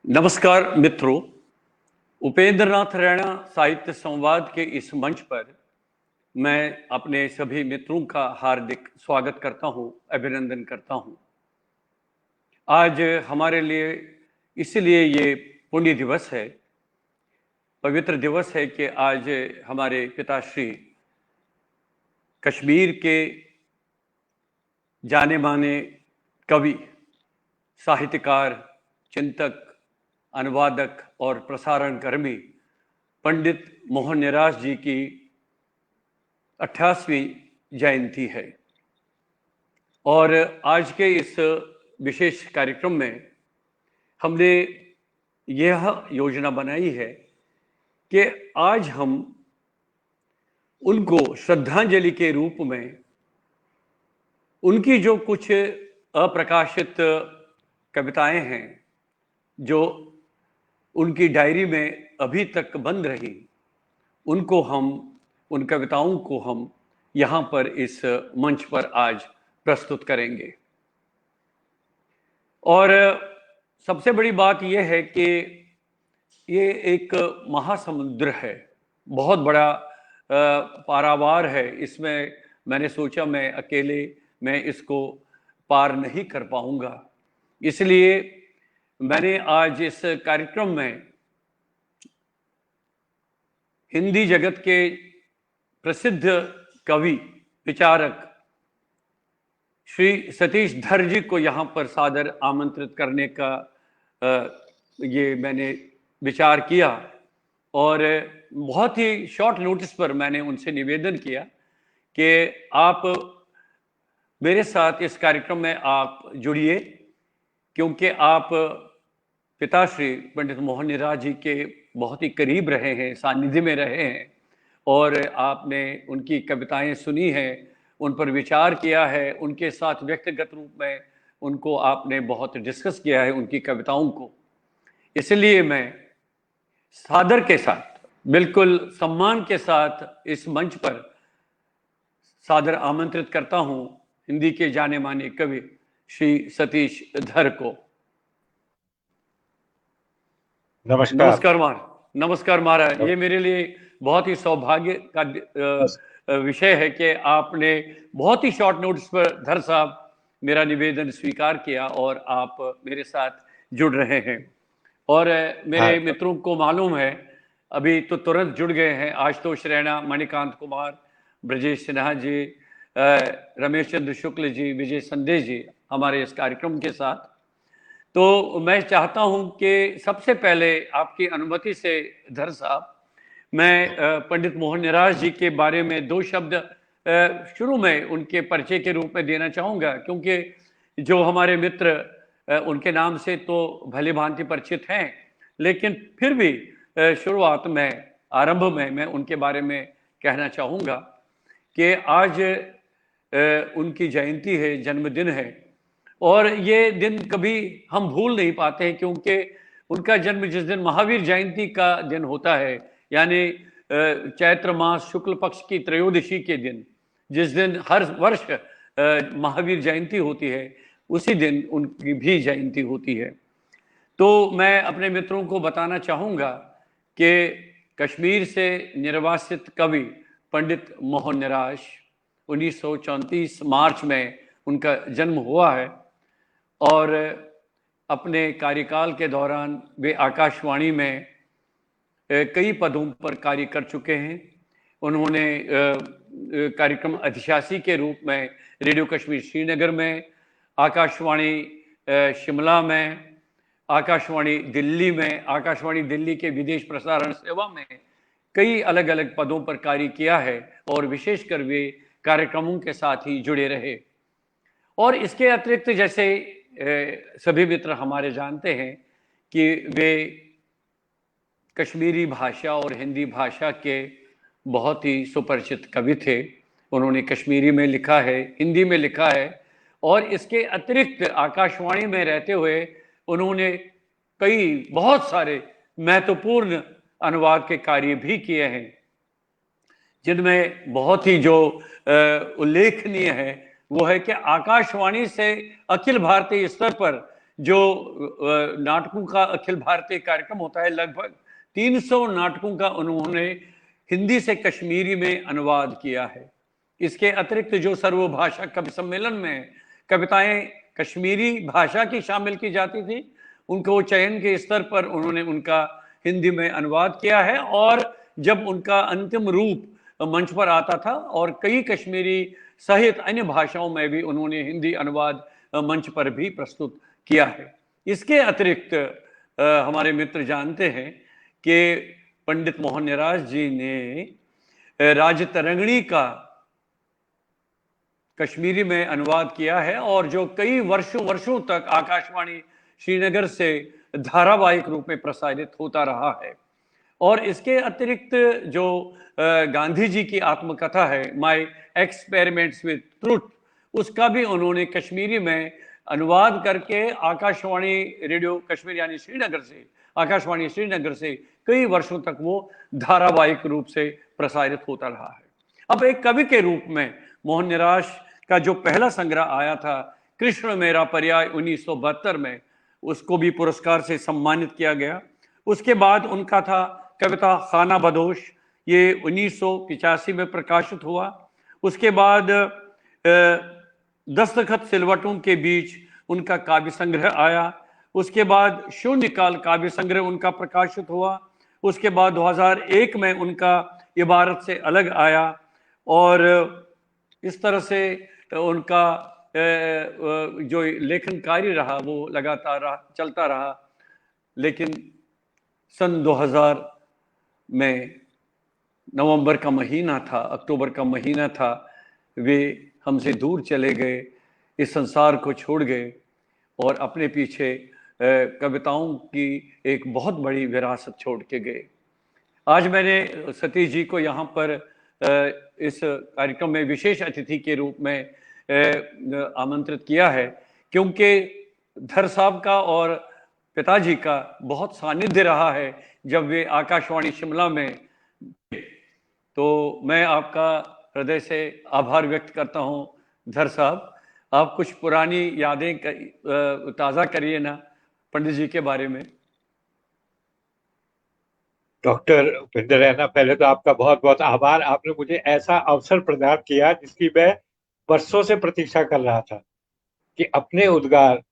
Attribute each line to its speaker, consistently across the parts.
Speaker 1: नमस्कार मित्रों, उपेंद्र नाथ रैना साहित्य संवाद के इस मंच पर मैं अपने सभी मित्रों का हार्दिक स्वागत करता हूं, अभिनंदन करता हूं। आज हमारे लिए इसलिए ये पुण्य दिवस है, पवित्र दिवस है कि आज हमारे पिताश्री कश्मीर के जाने माने कवि, साहित्यकार, चिंतक, अनुवादक और प्रसारण कर्मी पंडित मोहन निराश जी की 88वीं जयंती है। और आज के इस विशेष कार्यक्रम में हमने यह योजना बनाई है कि आज हम उनको श्रद्धांजलि के रूप में उनकी जो कुछ अप्रकाशित कविताएं हैं, जो उनकी डायरी में अभी तक बंद रही, उन कविताओं को हम यहाँ पर इस मंच पर आज प्रस्तुत करेंगे। और सबसे बड़ी बात यह है कि ये एक महासमुद्र है, बहुत बड़ा पारावार है। इसमें मैंने सोचा मैं अकेले इसको पार नहीं कर पाऊंगा, इसलिए मैंने आज इस कार्यक्रम में हिंदी जगत के प्रसिद्ध कवि, विचारक श्री सतीश धर जी को यहाँ पर सादर आमंत्रित करने का ये मैंने विचार किया। और बहुत ही शॉर्ट नोटिस पर मैंने उनसे निवेदन किया कि आप मेरे साथ इस कार्यक्रम में आप जुड़िए, क्योंकि आप पिताश्री पंडित मोहन निराश जी के बहुत ही करीब रहे हैं, सानिध्य में रहे हैं, और आपने उनकी कविताएं सुनी हैं, उन पर विचार किया है, उनके साथ व्यक्तिगत रूप में उनको आपने बहुत डिस्कस किया है, उनकी कविताओं को। इसलिए मैं सादर के साथ, बिल्कुल सम्मान के साथ इस मंच पर सादर आमंत्रित करता हूं हिंदी के जाने माने कवि श्री सतीश धर को। नमस्कार महाराज। ये मेरे लिए बहुत ही सौभाग्य का विषय है कि आपने बहुत ही शॉर्ट नोटिस पर धर साहब मेरा निवेदन स्वीकार किया और आप मेरे साथ जुड़ रहे हैं। और मेरे मित्रों को मालूम है, अभी तो तुरंत जुड़ गए हैं, आशुतोष रैना, मणिकांत कुमार, ब्रजेश सिन्हा जी, रमेश चंद्र शुक्ल जी, विजय संदेश जी हमारे इस कार्यक्रम के साथ। तो मैं चाहता हूं कि सबसे पहले आपकी अनुमति से धर साहब, मैं पंडित मोहन निराश जी के बारे में दो शब्द शुरू में उनके परिचय के रूप में देना चाहूँगा, क्योंकि जो हमारे मित्र उनके नाम से तो भली भांति परिचित हैं, लेकिन फिर भी शुरुआत में, आरंभ में मैं उनके बारे में कहना चाहूँगा कि आज उनकी जयंती है, जन्मदिन है, और ये दिन कभी हम भूल नहीं पाते हैं, क्योंकि उनका जन्म जिस दिन महावीर जयंती का दिन होता है, यानी चैत्र मास शुक्ल पक्ष की त्रयोदशी के दिन, जिस दिन हर वर्ष महावीर जयंती होती है, उसी दिन उनकी भी जयंती होती है। तो मैं अपने मित्रों को बताना चाहूँगा कि कश्मीर से निर्वासित कवि पंडित मोहन निराश, 1934 मार्च में उनका जन्म हुआ है, और अपने कार्यकाल के दौरान वे आकाशवाणी में कई पदों पर कार्य कर चुके हैं। उन्होंने कार्यक्रम अधिशासी के रूप में रेडियो कश्मीर श्रीनगर में, आकाशवाणी शिमला में, आकाशवाणी दिल्ली में, आकाशवाणी दिल्ली के विदेश प्रसारण सेवा में कई अलग अलग पदों पर कार्य किया है, और विशेषकर वे कार्यक्रमों के साथ ही जुड़े रहे। और इसके अतिरिक्त, जैसे सभी मित्र हमारे जानते हैं कि वे कश्मीरी भाषा और हिंदी भाषा के बहुत ही सुपरिचित कवि थे। उन्होंने कश्मीरी में लिखा है, हिंदी में लिखा है, और इसके अतिरिक्त आकाशवाणी में रहते हुए उन्होंने कई बहुत सारे महत्वपूर्ण अनुवाद के कार्य भी किए हैं, जिनमें बहुत ही जो उल्लेखनीय है वो है कि आकाशवाणी से अखिल भारतीय स्तर पर जो नाटकों का अखिल भारतीय कार्यक्रम होता है, लगभग 300 नाटकों का उन्होंने हिंदी से कश्मीरी में अनुवाद किया है। इसके अतिरिक्त जो सर्वभाषा कवि सम्मेलन में कविताएं कश्मीरी भाषा की शामिल की जाती थी, उनको चयन के स्तर पर उन्होंने उनका हिंदी में अनुवाद किया है। और जब उनका अंतिम रूप मंच पर आता था और कई कश्मीरी सहित अन्य भाषाओं में भी उन्होंने हिंदी अनुवाद मंच पर भी प्रस्तुत किया है। इसके अतिरिक्त हमारे मित्र जानते हैं कि पंडित मोहन निराश जी ने राजतरंगिणी का कश्मीरी में अनुवाद किया है और जो कई वर्षों तक आकाशवाणी श्रीनगर से धारावाहिक रूप में प्रसारित होता रहा है। और इसके अतिरिक्त जो गांधी जी की आत्मकथा है माय एक्सपेरिमेंट्स विद ट्रुथ, उसका भी उन्होंने कश्मीरी में अनुवाद करके आकाशवाणी रेडियो कश्मीर यानी श्रीनगर से, आकाशवाणी श्रीनगर से कई वर्षों तक वो धारावाहिक रूप से प्रसारित होता रहा है। अब एक कवि के रूप में मोहन निराश का जो पहला संग्रह आया था कृष्ण मेरा पर्याय 1972 में, उसको भी पुरस्कार से सम्मानित किया गया। उसके बाद उनका था कविता खाना बदोश, ये 1985 में प्रकाशित हुआ। उसके बाद दस्तखत सिलवटों के बीच उनका काव्य संग्रह आया। उसके बाद शून्यकाल काव्य संग्रह उनका प्रकाशित हुआ। उसके बाद 2001 में उनका इबारत से अलग आया और इस तरह से उनका जो लेखन कार्य रहा वो लगातार चलता रहा। लेकिन सन 2000 में नवंबर का महीना था, अक्टूबर का महीना था, वे हमसे दूर चले गए, इस संसार को छोड़ गए और अपने पीछे कविताओं की एक बहुत बड़ी विरासत छोड़ के गए। आज मैंने सतीश जी को यहाँ पर इस कार्यक्रम में विशेष अतिथि के रूप में आमंत्रित किया है क्योंकि धर साहब का और पिताजी का बहुत सानिध्य रहा है जब वे आकाशवाणी शिमला में। तो मैं आपका हृदय से आभार व्यक्त करता हूं धर साहब। आप कुछ पुरानी यादें ताज़ा करिए ना पंडित जी के बारे में।
Speaker 2: डॉक्टर उपेंद्र रैना, पहले तो आपका बहुत बहुत आभार। आपने मुझे ऐसा अवसर प्रदान किया जिसकी मैं वर्षों से प्रतीक्षा कर रहा था कि अपने उद्गार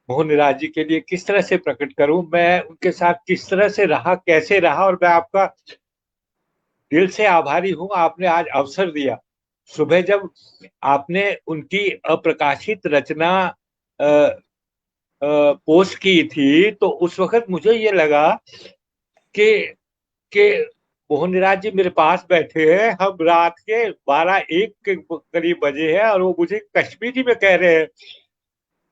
Speaker 2: मोहन निराश जी के लिए किस तरह से प्रकट करूं, मैं उनके साथ किस तरह से रहा, कैसे रहा, और मैं आपका दिल से आभारी हूं। आपने आज अवसर दिया। सुबह जब आपने उनकी अप्रकाशित रचना पोस्ट की थी तो उस वक्त मुझे ये लगा कि मोहन निराश जी मेरे पास बैठे हैं, हम रात के 12-1 के करीब बजे हैं और वो मुझे कश्मीरी में कह रहे हैं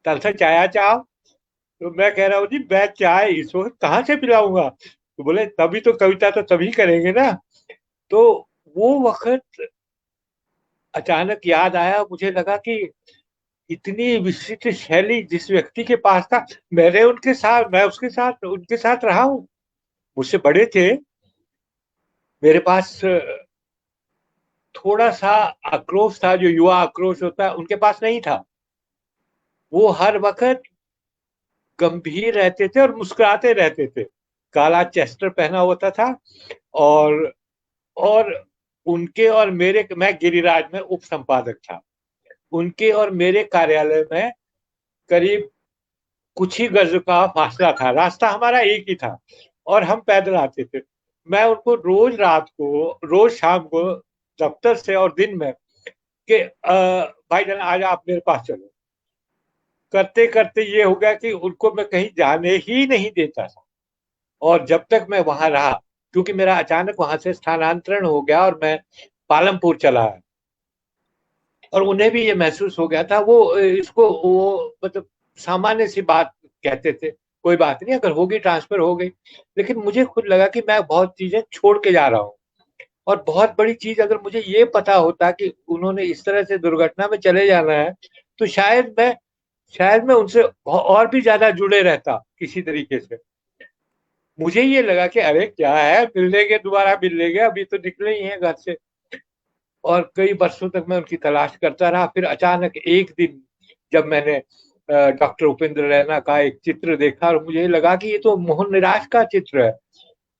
Speaker 2: तलसा चाया चाह। तो मैं कह रहा हूँ जी मैं चाय इस वक्त कहाँ से पिलाऊंगा। तो बोले तभी तो कविता तो तभी करेंगे ना। तो वो वक्त अचानक याद आया, मुझे लगा कि इतनी विशिष्ट शैली जिस व्यक्ति के पास था, मैं उनके साथ रहा हूँ। मुझसे बड़े थे, मेरे पास थोड़ा सा आक्रोश था, जो युवा आक्रोश होता है, उनके पास नहीं था। वो हर वक्त गंभीर रहते थे और मुस्कुराते रहते थे। काला चेस्टर पहना होता था और उनके और मेरे, मैं गिरिराज में उप संपादक था, उनके और मेरे कार्यालय में करीब कुछ ही गज का फासला था। रास्ता हमारा एक ही था और हम पैदल आते थे। मैं उनको रोज रात को, रोज शाम को दफ्तर से और दिन में कि भाईजान आज आप मेरे पास चलो, करते करते ये हो गया कि उनको मैं कहीं जाने ही नहीं देता था। और जब तक मैं वहां रहा, क्योंकि मेरा अचानक वहां से स्थानांतरण हो गया और मैं पालमपुर चला, और उन्हें भी ये महसूस हो गया था, वो इसको वो मतलब सामान्य सी बात कहते थे, कोई बात नहीं, अगर होगी ट्रांसफर हो गई। लेकिन मुझे खुद लगा कि मैं बहुत चीजें छोड़ के जा रहा हूँ। और बहुत बड़ी चीज, अगर मुझे ये पता होता कि उन्होंने इस तरह से दुर्घटना में चले जाना है तो शायद मैं उनसे और भी ज्यादा जुड़े रहता किसी तरीके से। मुझे ये लगा कि अरे क्या है, मिल लेंगे, दोबारा मिल लेंगे, अभी तो निकले ही हैं घर से। और कई वर्षों तक मैं उनकी तलाश करता रहा। फिर अचानक एक दिन जब मैंने डॉक्टर उपेंद्र रैना का एक चित्र देखा और मुझे लगा कि ये तो मोहन निराज का चित्र है।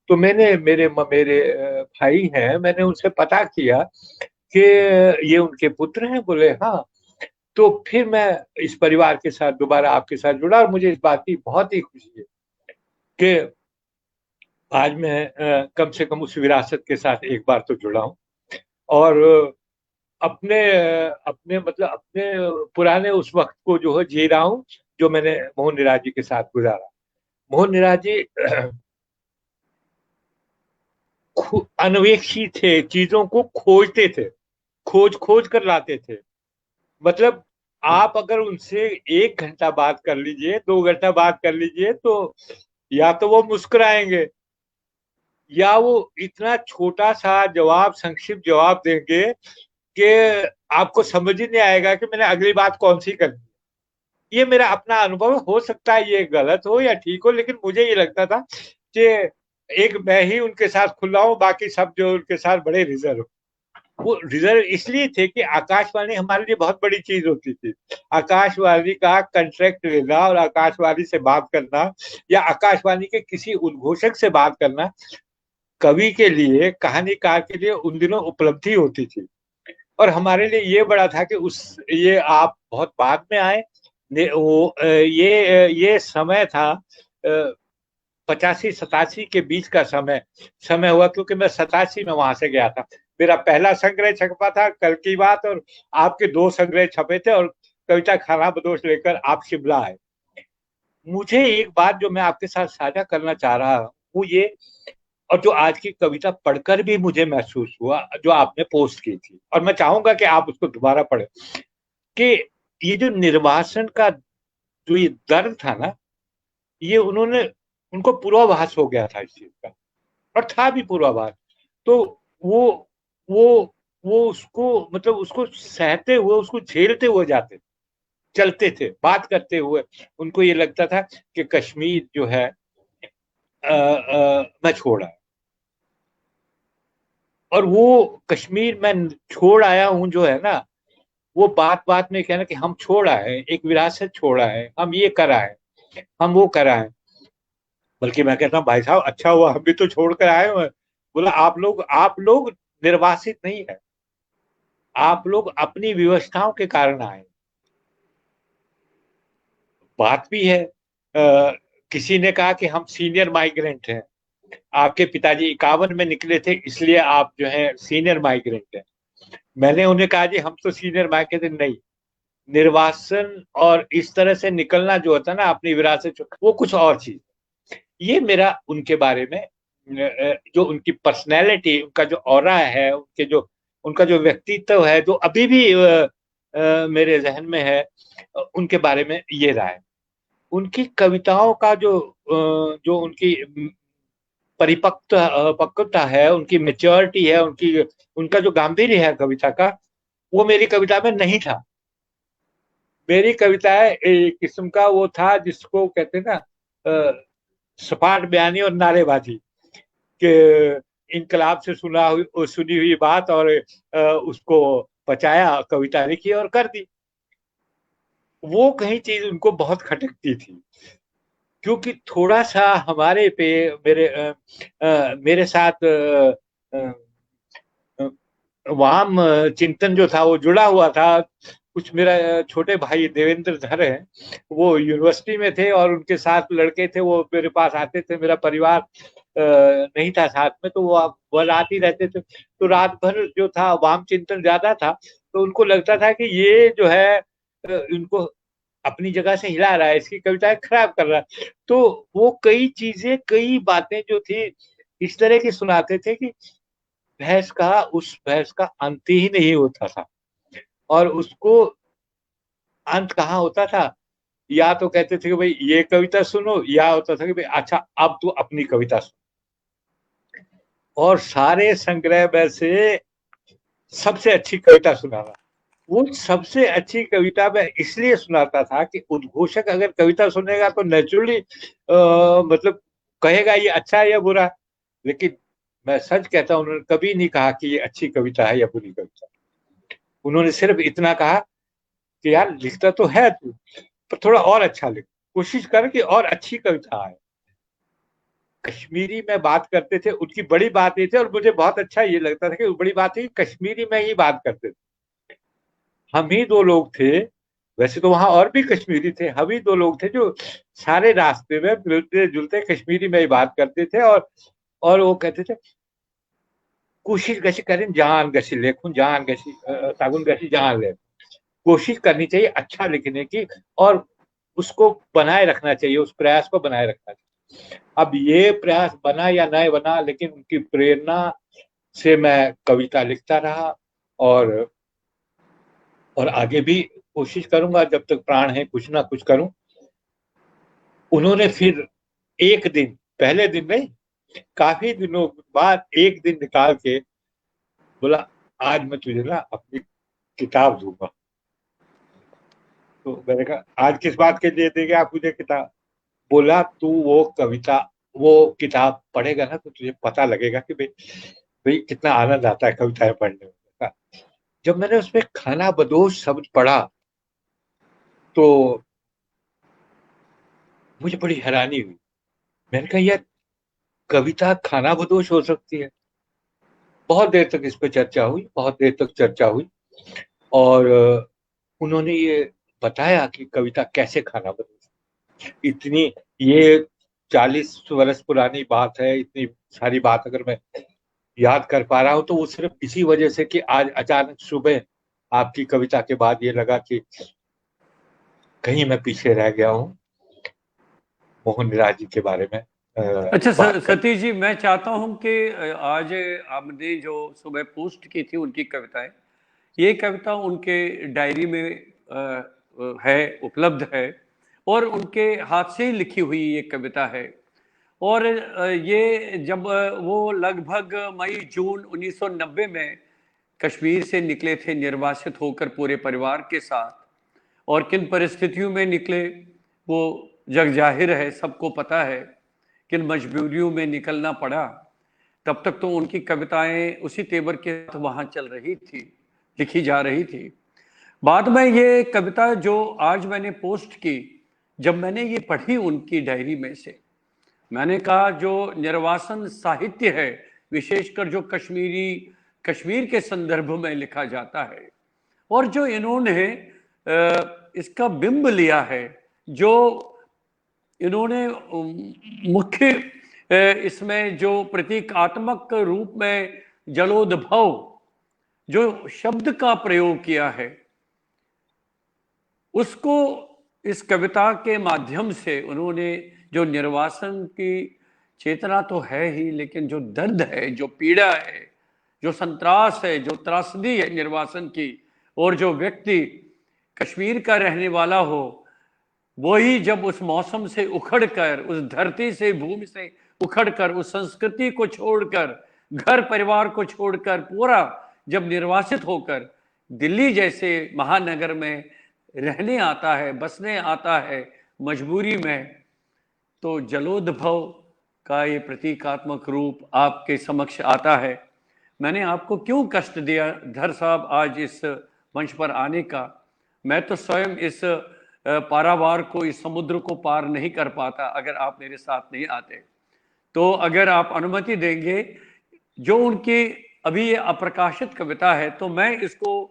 Speaker 2: तो मैंने मेरे भाई हैं, मैंने उनसे पता किया कि ये उनके पुत्र हैं। बोले हाँ। तो फिर मैं इस परिवार के साथ दोबारा आपके साथ जुड़ा और मुझे इस बात की बहुत ही खुशी है कि आज मैं कम से कम उस विरासत के साथ एक बार तो जुड़ा हूँ और अपने अपने मतलब अपने पुराने उस वक्त को जो है जी रहा हूँ जो मैंने मोहन निराज जी के साथ गुजारा। मोहन निराज जी अन्वेषी थे, चीजों को खोजते थे, खोज खोज कर लाते थे। मतलब आप अगर उनसे 1 घंटा बात कर लीजिए, 2 घंटा बात कर लीजिए, तो या तो वो मुस्कुराएंगे या वो इतना छोटा सा जवाब, संक्षिप्त जवाब देंगे कि आपको समझ ही नहीं आएगा कि मैंने अगली बात कौन सी करनी। ये मेरा अपना अनुभव, हो सकता है ये गलत हो या ठीक हो, लेकिन मुझे ये लगता था कि एक मैं ही उनके साथ खुला हूं, बाकी सब जो उनके साथ बड़े रिजर्व। वो रिजर्व इसलिए थे कि आकाशवाणी हमारे लिए बहुत बड़ी चीज होती थी। आकाशवाणी का कॉन्ट्रैक्ट लेना और आकाशवाणी से बात करना या आकाशवाणी के किसी उद्घोषक से बात करना कवि के लिए, कहानीकार के लिए उन दिनों उपलब्धि होती थी। और हमारे लिए ये बड़ा था कि उस ये आप बहुत बाद में आए। ये समय था 85-87 के बीच का समय हुआ, क्योंकि मैं 87 में वहां से गया था। मेरा पहला संग्रह छपा था कल की बात, और आपके 2 संग्रह छपे थे, और कविता खाना बदोश लेकर आप शिमला आए। मुझे एक बात जो मैं आपके साथ साझा करना चाह रहा हूँ वो ये, और जो आज की कविता पढ़कर भी मुझे महसूस हुआ, जो आपने पोस्ट की थी, और मैं चाहूंगा कि आप उसको दोबारा पढ़ें, कि ये जो निर्वासन का जो ये दर्द था ना, ये उनको पूर्वाभास हो गया था इस चीज का, और था भी पूर्वाभास। तो वो वो वो उसको मतलब उसको सहते हुए, उसको झेलते हुए जाते, चलते थे, बात करते हुए। उनको ये लगता था कि कश्मीर जो है मैं छोड़ आया, और वो कश्मीर मैं छोड़ आया हूं जो है ना, वो बात बात में कहना कि हम छोड़ा है, एक विरासत छोड़ा है, हम ये करा है, हम वो करा है। बल्कि मैं कहता हूँ भाई साहब अच्छा हुआ हम भी तो छोड़ कर आए हुए। बोला आप लोग निर्वासित नहीं है, आप लोग अपनी व्यवस्थाओं के कारण आए। बात भी है। किसी ने कहा कि हम सीनियर माइग्रेंट हैं, आपके पिताजी 51 में निकले थे, इसलिए आप जो है सीनियर माइग्रेंट हैं। मैंने उन्हें कहा जी हम तो सीनियर माइग्रेंट नहीं, निर्वासन और इस तरह से निकलना जो होता है ना अपनी विरासत, वो कुछ और चीज। ये मेरा उनके बारे में जो उनकी पर्सनैलिटी, उनका जो ऑरा है, उनका जो व्यक्तित्व है, जो अभी भी मेरे जहन में है, उनके बारे में ये राय। उनकी कविताओं का जो उनकी पक्वता है, उनकी मेच्योरिटी है, उनका जो गांभीर्य है कविता का, वो मेरी कविता में नहीं था। मेरी कविताएं एक किस्म का वो था जिसको कहते हैं ना सपाट बयानी और नारेबाजी, कि इनकलाब से सुनी हुई बात, और उसको पचाया, कविता लिखी और कर दी। वो कहीं चीज उनको बहुत खटकती थी, क्योंकि थोड़ा सा हमारे पे मेरे साथ वाम चिंतन जो था वो जुड़ा हुआ था। कुछ मेरा छोटे भाई देवेंद्र धर हैं, वो यूनिवर्सिटी में थे और उनके साथ लड़के थे, वो मेरे पास आते थे। मेरा परिवार नहीं था साथ में, तो वो रात ही रहते थे। तो रात भर जो था वाम चिंतन ज्यादा था, तो उनको लगता था कि ये जो है इनको अपनी जगह से हिला रहा है, इसकी कविताएं खराब कर रहा है। तो वो कई चीजें, कई बातें जो थी इस तरह की सुनाते थे कि उस बहस का अंत ही नहीं होता था। और उसको अंत कहाँ होता था, या तो कहते थे कि भाई ये कविता सुनो, या होता था कि भाई अच्छा अब तू अपनी कविता सुन। और सारे संग्रह में से सबसे अच्छी कविता सुनाना। वो सबसे अच्छी कविता मैं इसलिए सुनाता था कि उद्घोषक अगर कविता सुनेगा तो नेचुरली मतलब कहेगा ये अच्छा है या बुरा। लेकिन मैं सच कहता हूं, उन्होंने कभी नहीं कहा कि ये अच्छी कविता है या बुरी कविता। उन्होंने सिर्फ इतना कहा कि यार लिखता तो है तू, पर थोड़ा और अच्छा लिख, कोशिश कर कि और अच्छी कविता आए। कश्मीरी में बात करते थे, उनकी बड़ी बात ये थी, और मुझे बहुत अच्छा ये लगता था कि बड़ी बात है कि कश्मीरी में ही बात करते थे। हम ही दो लोग थे, वैसे तो वहां और भी कश्मीरी थे, हम ही दो लोग थे जो सारे रास्ते में मिलते जुलते कश्मीरी में ही बात करते थे। और वो कहते थे, कोशिश गशी करें जान गशी लेखुन जान गशी तागुन गशी जान ले। कोशिश करनी चाहिए अच्छा लिखने की, और उसको बनाए रखना चाहिए, उस प्रयास को बनाए रखना चाहिए। अब ये प्रयास बना या नहीं बना, लेकिन उनकी प्रेरणा से मैं कविता लिखता रहा, और आगे भी कोशिश करूंगा, जब तक प्राण है कुछ ना कुछ करूं। उन्होंने फिर एक दिन, पहले दिन नहीं, काफी दिनों बाद एक दिन निकाल के बोला, आज मैं तुझे ना अपनी किताब दूंगा। तो मैंने कहा, आज किस बात के लिए देंगे आप मुझे किताब? बोला, तू वो कविता, वो किताब पढ़ेगा ना तो तुझे पता लगेगा कि भाई भाई कितना आनंद आता है कविताएं पढ़ने में। जब मैंने उसमें खाना बदोश शब्द पढ़ा तो मुझे बड़ी हैरानी हुई। मैंने कहा, यार कविता खाना बदोश हो सकती है? बहुत देर तक इस पर चर्चा हुई, बहुत देर तक चर्चा हुई, और उन्होंने ये बताया कि कविता कैसे खाना बदोश। इतनी, ये 40 वर्ष पुरानी बात है, इतनी सारी बात अगर मैं याद कर पा रहा हूं तो वो सिर्फ इसी वजह से कि आज अचानक सुबह आपकी कविता के बाद ये लगा कि कहीं मैं पीछे रह गया हूँ मोहन राज जी के बारे में
Speaker 1: अच्छा
Speaker 2: बात कर।
Speaker 1: सतीश जी, मैं चाहता हूं कि आज आपने जो सुबह पोस्ट की थी उनकी कविताएं, ये कविता उनके डायरी में है, उपलब्ध है, और उनके हाथ से ही लिखी हुई ये कविता है। और ये जब वो लगभग मई जून 1990 में कश्मीर से निकले थे, निर्वासित होकर पूरे परिवार के साथ, और किन परिस्थितियों में निकले वो जग जाहिर है, सबको पता है, किन मजबूरियों में निकलना पड़ा। तब तक तो उनकी कविताएं उसी तेवर के साथ वहां चल रही थी, लिखी जा रही थी। बाद में ये कविता जो आज मैंने पोस्ट की, जब मैंने ये पढ़ी उनकी डायरी में से, मैंने कहा जो निर्वासन साहित्य है, विशेषकर जो कश्मीर के संदर्भ में लिखा जाता है, और जो इन्होंने इसका बिंब लिया है, जो इन्होंने मुख्य इसमें जो प्रतीकात्मक रूप में जलोद्भव जो शब्द का प्रयोग किया है, उसको इस कविता के माध्यम से उन्होंने, जो निर्वासन की चेतना तो है ही, लेकिन जो दर्द है, जो पीड़ा है, जो संत्रास है, जो त्रासदी है निर्वासन की, और जो व्यक्ति कश्मीर का रहने वाला हो, वही जब उस मौसम से उखड़कर, उस धरती से, भूमि से उखड़कर, उस संस्कृति को छोड़कर, घर परिवार को छोड़कर, पूरा जब निर्वासित होकर दिल्ली जैसे महानगर में रहने आता है, बसने आता है मजबूरी में, तो जलोद्भव का ये प्रतीकात्मक रूप आपके समक्ष आता है। मैंने आपको क्यों कष्ट दिया धर साहब आज इस मंच पर आने का? मैं तो स्वयं इस पारावार को, इस समुद्र को पार नहीं कर पाता अगर आप मेरे साथ नहीं आते। तो अगर आप अनुमति देंगे, जो उनकी अभी ये अप्रकाशित कविता है, तो मैं इसको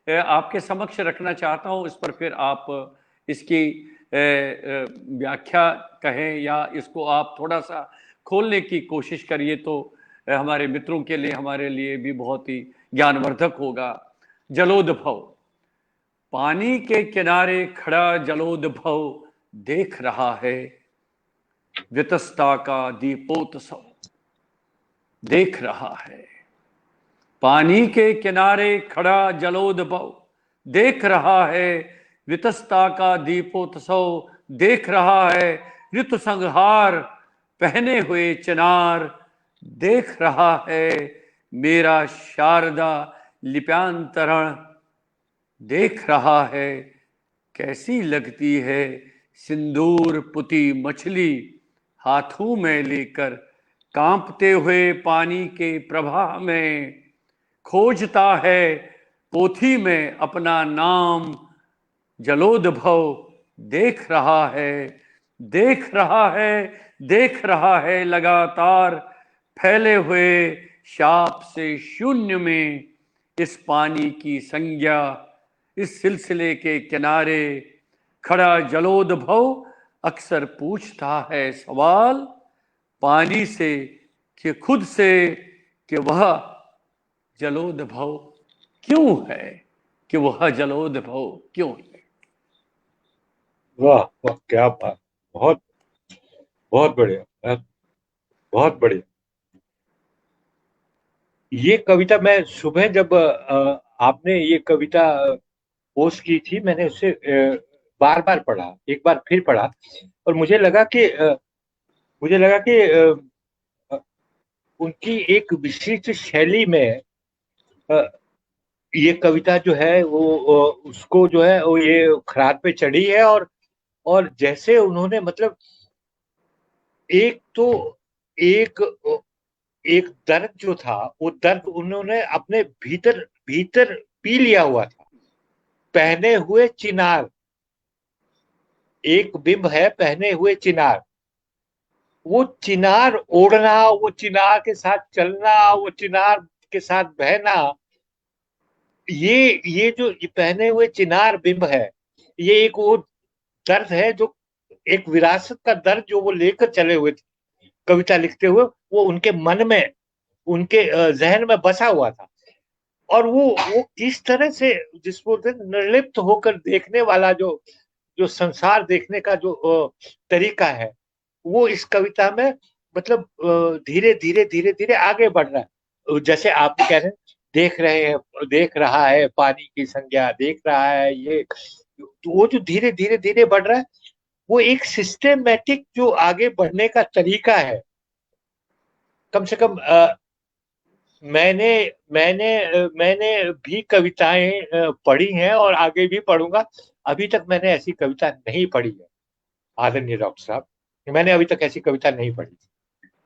Speaker 1: आपके समक्ष रखना चाहता हूं। इस पर फिर आप इसकी व्याख्या कहें, या इसको आप थोड़ा सा खोलने की कोशिश करिए, तो हमारे मित्रों के लिए, हमारे लिए भी बहुत ही ज्ञानवर्धक होगा। जलोद्भव। पानी के किनारे खड़ा जलोद्भव देख रहा है वितस्ता का दीपोत्सव, देख रहा है। पानी के किनारे खड़ा जलोद्भव देख रहा है वितस्ता का दीपोत्सव, देख रहा है ऋतु संहार पहने हुए चिनार, देख रहा है मेरा शारदा लिप्यांतरण, देख रहा है कैसी लगती है सिंदूर पुती मछली, हाथों में लेकर कांपते हुए पानी के प्रवाह में, खोजता है पोथी में अपना नाम जलोद्भव, देख रहा है, देख रहा है, देख रहा है लगातार फैले हुए शाप से शून्य में इस पानी की संज्ञा। इस सिलसिले के किनारे खड़ा जलोदभव अक्सर पूछता है सवाल पानी से कि खुद से कि वह जलोदभव क्यों है, कि वह जलोदभव क्यों है।
Speaker 2: वाह वाह, क्या बात, बहुत बहुत बढ़िया, बहुत बढ़िया। ये कविता मैं सुबह जब आपने ये कविता पोस्ट की थी, मैंने उसे बार बार पढ़ा, एक बार फिर पढ़ा, और मुझे लगा कि उनकी एक विशिष्ट शैली में ये कविता जो है वो उसको जो है वो ये खराद पे चढ़ी है। और जैसे उन्होंने मतलब एक तो एक एक दर्द जो था, वो दर्द उन्होंने अपने भीतर भीतर पी लिया हुआ था। पहने हुए चिनार, एक बिंब है पहने हुए चिनार, वो चिनार ओढ़ना, वो चिनार के साथ चलना, वो चिनार के साथ बहना, ये जो ये पहने हुए चिनार बिंब है, ये एक वो दर्द है जो एक विरासत का दर्द जो वो लेकर चले हुए थे कविता लिखते हुए, वो उनके मन में, उनके जहन में बसा हुआ था। और वो किस तरह से, जिसको निर्लिप्त होकर देखने वाला जो जो संसार देखने का जो तरीका है, वो इस कविता में मतलब धीरे धीरे धीरे धीरे आगे बढ़ रहा है। जैसे आप कह रहे हैं, देख रहे हैं, देख रहा है पानी की संज्ञा, देख रहा है ये, तो वो जो धीरे धीरे धीरे बढ़ रहा है, वो एक सिस्टेमेटिक जो आगे बढ़ने का तरीका है। कम से कम मैंने मैंने भी कविताएं पढ़ी हैं और आगे भी पढ़ूंगा। अभी तक मैंने ऐसी कविता नहीं पढ़ी है आदरणीय डॉक्टर साहब, मैंने अभी तक ऐसी कविता नहीं पढ़ी।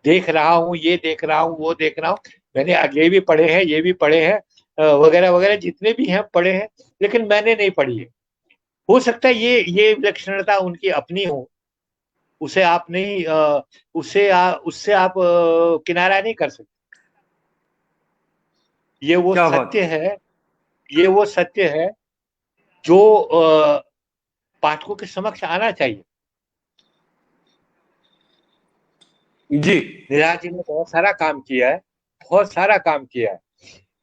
Speaker 2: देख रहा हूँ, ये देख रहा हूँ, वो देख रहा हूँ, मैंने आगे भी पढ़े हैं, ये भी पढ़े हैं, वगैरह वगैरह जितने भी हैं पढ़े हैं, लेकिन मैंने नहीं पढ़ी है। हो सकता है ये विलक्षणता उनकी अपनी हो, उसे आप नहीं उससे आप किनारा नहीं कर सकते। ये वो
Speaker 1: क्या बात।
Speaker 2: सत्य है, ये वो सत्य है जो पाठकों के समक्ष आना चाहिए।
Speaker 1: जी
Speaker 2: निराज जी ने बहुत सारा काम किया है, बहुत सारा काम किया है।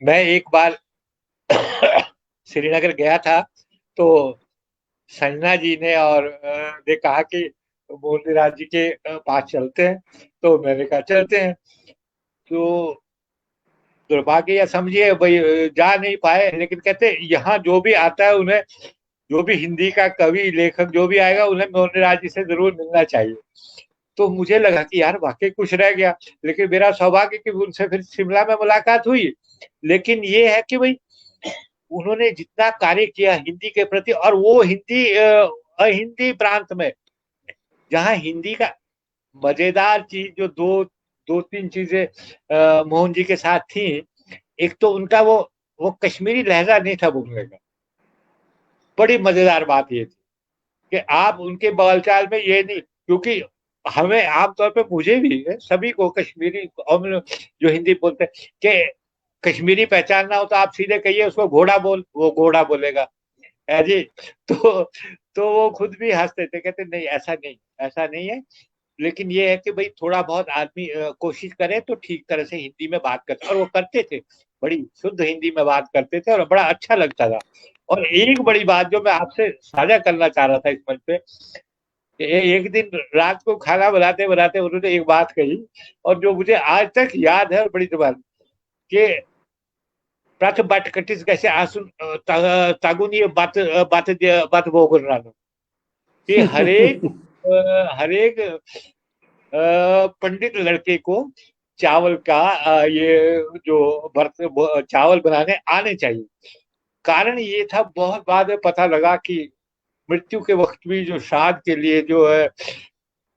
Speaker 2: मैं एक बार श्रीनगर गया था, तो संजना जी ने और ने कहा कि मोहन निराज जी के पास चलते हैं, तो मैंने कहा चलते हैं। तो दुर्भाग्य या समझिए भाई, जा नहीं पाए, लेकिन कहते यहाँ जो भी आता है उन्हें, जो भी हिंदी का कवि लेखक जो भी आएगा, उन्हें मोहन निराज जी से जरूर मिलना चाहिए। तो मुझे लगा कि यार वाकई कुछ रह गया, लेकिन मेरा सौभाग्य कि उनसे फिर शिमला में मुलाकात हुई। लेकिन ये है कि भाई उन्होंने जितना कार्य किया हिंदी के प्रति, और वो हिंदी हिंदी प्रांत में जहाँ हिंदी का मजेदार चीज जो दो दो तीन चीजें मोहन जी के साथ थी। एक तो उनका वो कश्मीरी लहजा नहीं था बोलने का, बड़ी मजेदार बात ये थी कि आप उनके बोलचाल में ये नहीं, क्योंकि हमें आमतौर पे, मुझे भी सभी को कश्मीरी और जो हिंदी बोलते हैं कि कश्मीरी पहचानना हो तो आप सीधे कहिए उसको घोड़ा बोल, वो घोड़ा बोलेगा है जी। तो तो वो खुद भी हंसते थे, कहते नहीं ऐसा नहीं, ऐसा नहीं है। लेकिन ये है कि भाई थोड़ा बहुत आदमी कोशिश करे तो ठीक तरह से हिंदी में बात करते, और वो करते थे, बड़ी शुद्ध हिंदी में बात करते थे और बड़ा अच्छा लगता था। और एक बड़ी बात जो मैं आपसे साझा करना चाह रहा था इस मंच पे, कि एक दिन रात को खाना बनाते बनाते उन्होंने एक बात कही, और जो मुझे आज तक याद है, और बड़ी जबान कि प्रातः बाट कटिस कैसे आंसू तागुन ये बात बात बात बोल रहा हूँ कि हरेक पंडित लड़के को चावल का ये जो बर्तन चावल बनाने आने चाहिए। कारण ये था, बहुत बाद में पता लगा कि मृत्यु के वक्त भी जो श्राद्ध के लिए जो है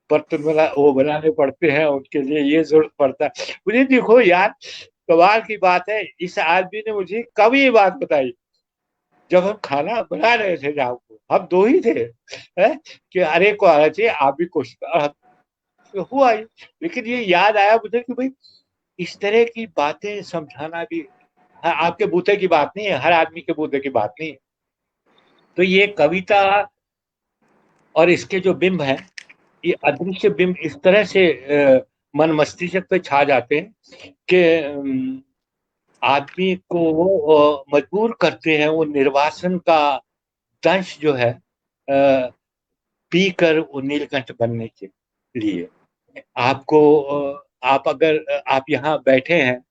Speaker 2: बर्तन वो बनाने पड़ते हैं, उनके लिए ये जरूरत पड़ता है। मुझे देखो यार, कमाल की बात है, इस आदमी ने मुझे कब ये बात बताई जब हम खाना बना रहे थे राम को, हम दो ही थे, है? कि अरे को आना चाहिए, आप भी कोशिश, और तो हुआ ही। लेकिन ये याद आया मुझे कि भाई इस तरह की बातें समझाना भी आपके बूते की बात नहीं है, हर आदमी के बूते की बात नहीं है। तो ये कविता और इसके जो बिंब है, ये अदृश्य बिंब इस तरह से मन मस्तिष्क पे छा जाते हैं कि आदमी को मजबूर करते हैं वो निर्वासन का दंश जो है पी कर वो नीलकंठ बनने के लिए। आपको आप अगर आप यहाँ बैठे हैं,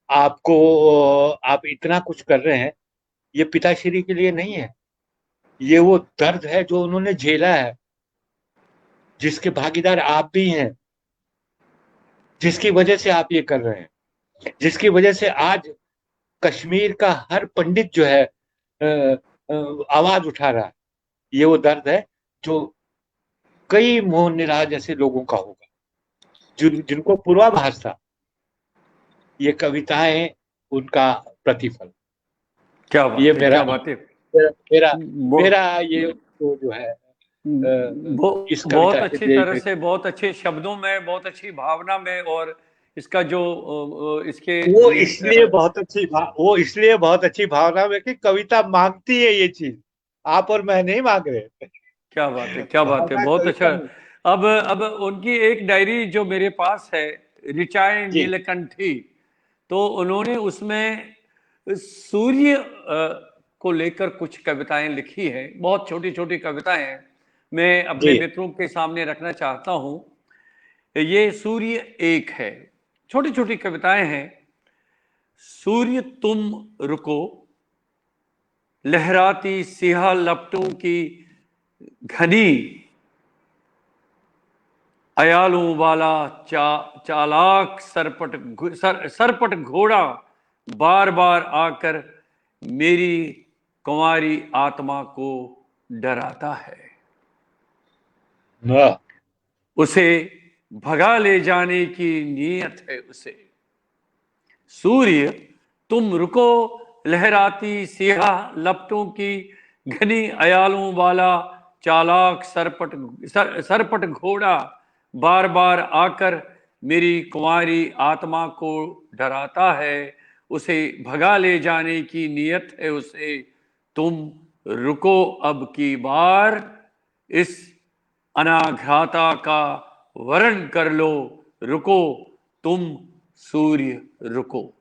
Speaker 2: आपको आप इतना कुछ कर रहे हैं, ये पिताश्री के लिए नहीं है, ये वो दर्द है जो उन्होंने झेला है, जिसके भागीदार आप भी हैं, जिसकी वजह से आप ये कर रहे हैं, जिसकी वजह से आज कश्मीर का हर पंडित जो है आवाज उठा रहा है। ये वो दर्द है जो कई मोहन निराज जैसे लोगों का होगा, जिनको पूर्वाभास था। ये कविताएं उनका प्रतिफल।
Speaker 1: क्या बात
Speaker 2: ये
Speaker 1: है,
Speaker 2: मेरा
Speaker 1: क्या बात है।
Speaker 2: मेरा मेरा,
Speaker 1: वो
Speaker 2: मेरा ये तो जो है
Speaker 1: वो
Speaker 2: इस
Speaker 1: बहुत
Speaker 2: कविता के
Speaker 1: अच्छी तरह से, बहुत अच्छे शब्दों में, बहुत अच्छी भावना में, और इसका जो इसके
Speaker 2: वो इसलिए बहुत अच्छी भावना में कि कविता मांगती है ये चीज, आप और मैं नहीं मांग रहे।
Speaker 1: क्या बात है, क्या बात है,
Speaker 2: भावना
Speaker 1: बहुत अच्छा।
Speaker 2: कविता में।
Speaker 1: अब उनकी एक डायरी जो मेरे पास है, ऋचाएं
Speaker 2: जी
Speaker 1: नीलकंठी, तो उन्होंने उसमें सूर्य को लेकर कुछ कविताएं लिखी है, बहुत छोटी छोटी कविताएं हैं, मैं अपने
Speaker 2: जी
Speaker 1: मित्रों के सामने रखना चाहता हूं। ये सूर्य एक है, छोटी छोटी कविताएं हैं। सूर्य तुम रुको, लहराती सिहा लपटों की घनी अयालों वाला चालाक सरपट घोड़ा बार बार आकर मेरी कुंवारी आत्मा को डराता है।
Speaker 2: वाह
Speaker 1: उसे भगा ले जाने की नीयत है उसे। सूर्य तुम रुको, लहराती सियाह लपटों की घनी अयालों वाला चालाक सरपट घोड़ा बार बार आकर मेरी कुंवारी आत्मा को डराता है। उसे भगा ले जाने की नीयत है उसे। तुम रुको अब की बार, इस अनाघाता का वरण कर लो। रुको तुम सूर्य रुको।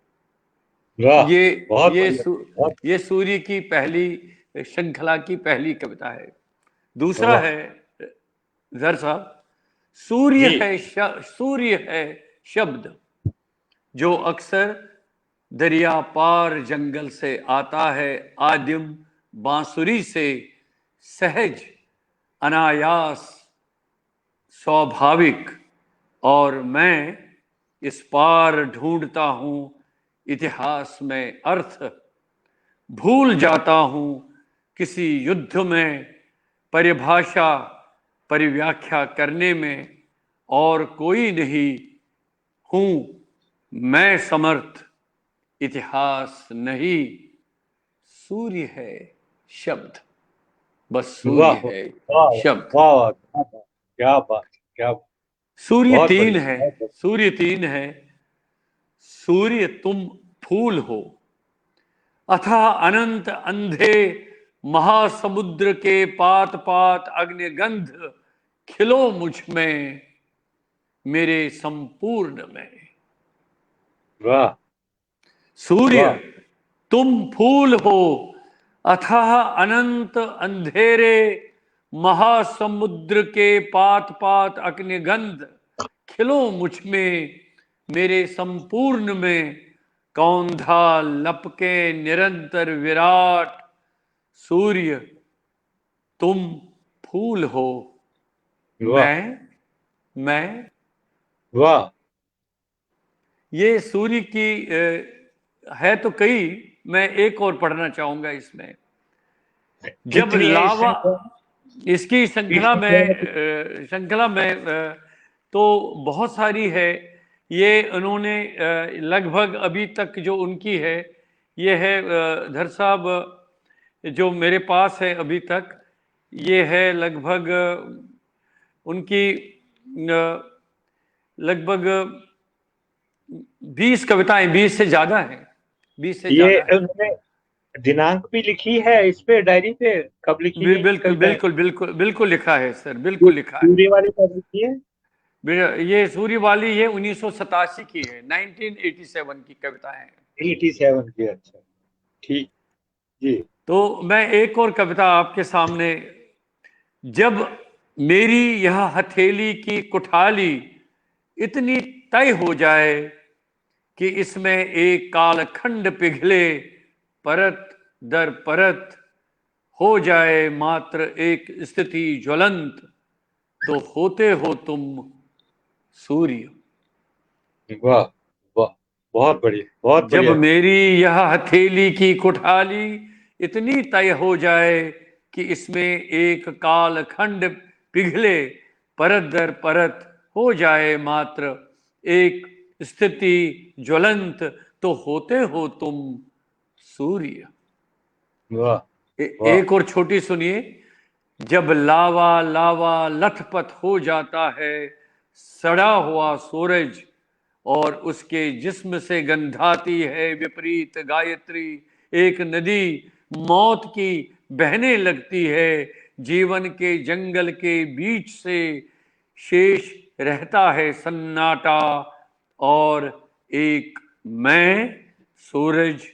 Speaker 2: वाह,
Speaker 1: ये
Speaker 2: बहुत
Speaker 1: ये
Speaker 2: बढ़िया, बहुत
Speaker 1: ये सूर्य की पहली श्रृंखला की पहली कविता है। दूसरा
Speaker 2: वाह
Speaker 1: है जर साहब, सूर्य
Speaker 2: जी
Speaker 1: है सूर्य है शब्द जो अक्सर दरिया पार जंगल से आता है, आदिम बांसुरी से सहज अनायास स्वाभाविक, और मैं इस पार ढूंढता हूं इतिहास में अर्थ। भूल जाता हूं किसी युद्ध में परिभाषा परिव्याख्या करने में, और कोई नहीं हूं मैं समर्थ इतिहास नहीं। सूर्य है शब्द, बस सूर्य
Speaker 2: वाह
Speaker 1: है
Speaker 2: वाह
Speaker 1: शब्द।
Speaker 2: वाह वाह, क्या बात, क्या बात,
Speaker 1: सूर्य
Speaker 2: बहुत
Speaker 1: तीन
Speaker 2: बढ़िया,
Speaker 1: है,
Speaker 2: बहुत बढ़िया।
Speaker 1: सूर्य तीन है। सूर्य तुम फूल हो, अथाह अनंत अंधे महासमुद्र के पात पात अग्निगंध खिलो मुझ में मेरे संपूर्ण में।
Speaker 2: वाह
Speaker 1: सूर्य
Speaker 2: वाह
Speaker 1: तुम फूल हो, अथाह अनंत अंधेरे महासमुद्र के पात पात अग्निगंध खिलो मुझ में मेरे संपूर्ण में। कौंधा लपके निरंतर विराट, सूर्य तुम फूल हो,
Speaker 2: वाह
Speaker 1: मैं।
Speaker 2: वाह,
Speaker 1: ये सूर्य की है तो कई, मैं एक और पढ़ना चाहूंगा इसमें। जब
Speaker 2: कितनी है
Speaker 1: लावा,
Speaker 2: इससे?
Speaker 1: इसकी श्रृंखला में तो बहुत सारी है। ये उन्होंने लगभग अभी तक जो उनकी है, ये है धर साहब जो मेरे पास है अभी तक, ये है लगभग उनकी लगभग 20 कविताएं, 20 से ज्यादा है, 20 से
Speaker 2: ये
Speaker 1: ज्यादा है।
Speaker 2: उन्होंने दिनांक भी लिखी है इस पे, डायरी पे? कब लिखी है ये
Speaker 1: बिल्कुल
Speaker 2: कविताएं?
Speaker 1: बिल्कुल बिल्कुल बिल्कुल लिखा है सर,
Speaker 2: ये
Speaker 1: बिल्कुल लिखा है।
Speaker 2: सूर्य वाली कब लिखी है?
Speaker 1: ये सूर्य वाली ये 1987 की है, 1987 की कविताएं हैं।
Speaker 2: 87 की, अच्छा, ठीक जी।
Speaker 1: तो मैं एक और कविता आपके सामने, जब मेरी यह हथेली की कुठाली इतनी तय हो जाए कि इसमें एक कालखंड पिघले, परत दर परत हो जाए मात्र एक स्थिति ज्वलंत, तो होते हो तुम सूर्य।
Speaker 2: वाह, वाह, बहुत बढ़िया, बहुत
Speaker 1: जब
Speaker 2: बढ़िया।
Speaker 1: मेरी यह हथेली की कुठाली इतनी तय हो जाए कि इसमें एक कालखंड पिघले, परत दर परत हो जाए मात्र एक स्थिति ज्वलंत, तो होते हो तुम सूर्य।
Speaker 2: वाह, वाह।
Speaker 1: एक और छोटी सुनिए। जब लावा लावा लथपथ हो जाता है सड़ा हुआ सूरज, और उसके जिस्म से गंधाती है विपरीत गायत्री, एक नदी मौत की बहने लगती है, जीवन के जंगल के बीच से शेष रहता है सन्नाटा, और एक मैं, सूरज,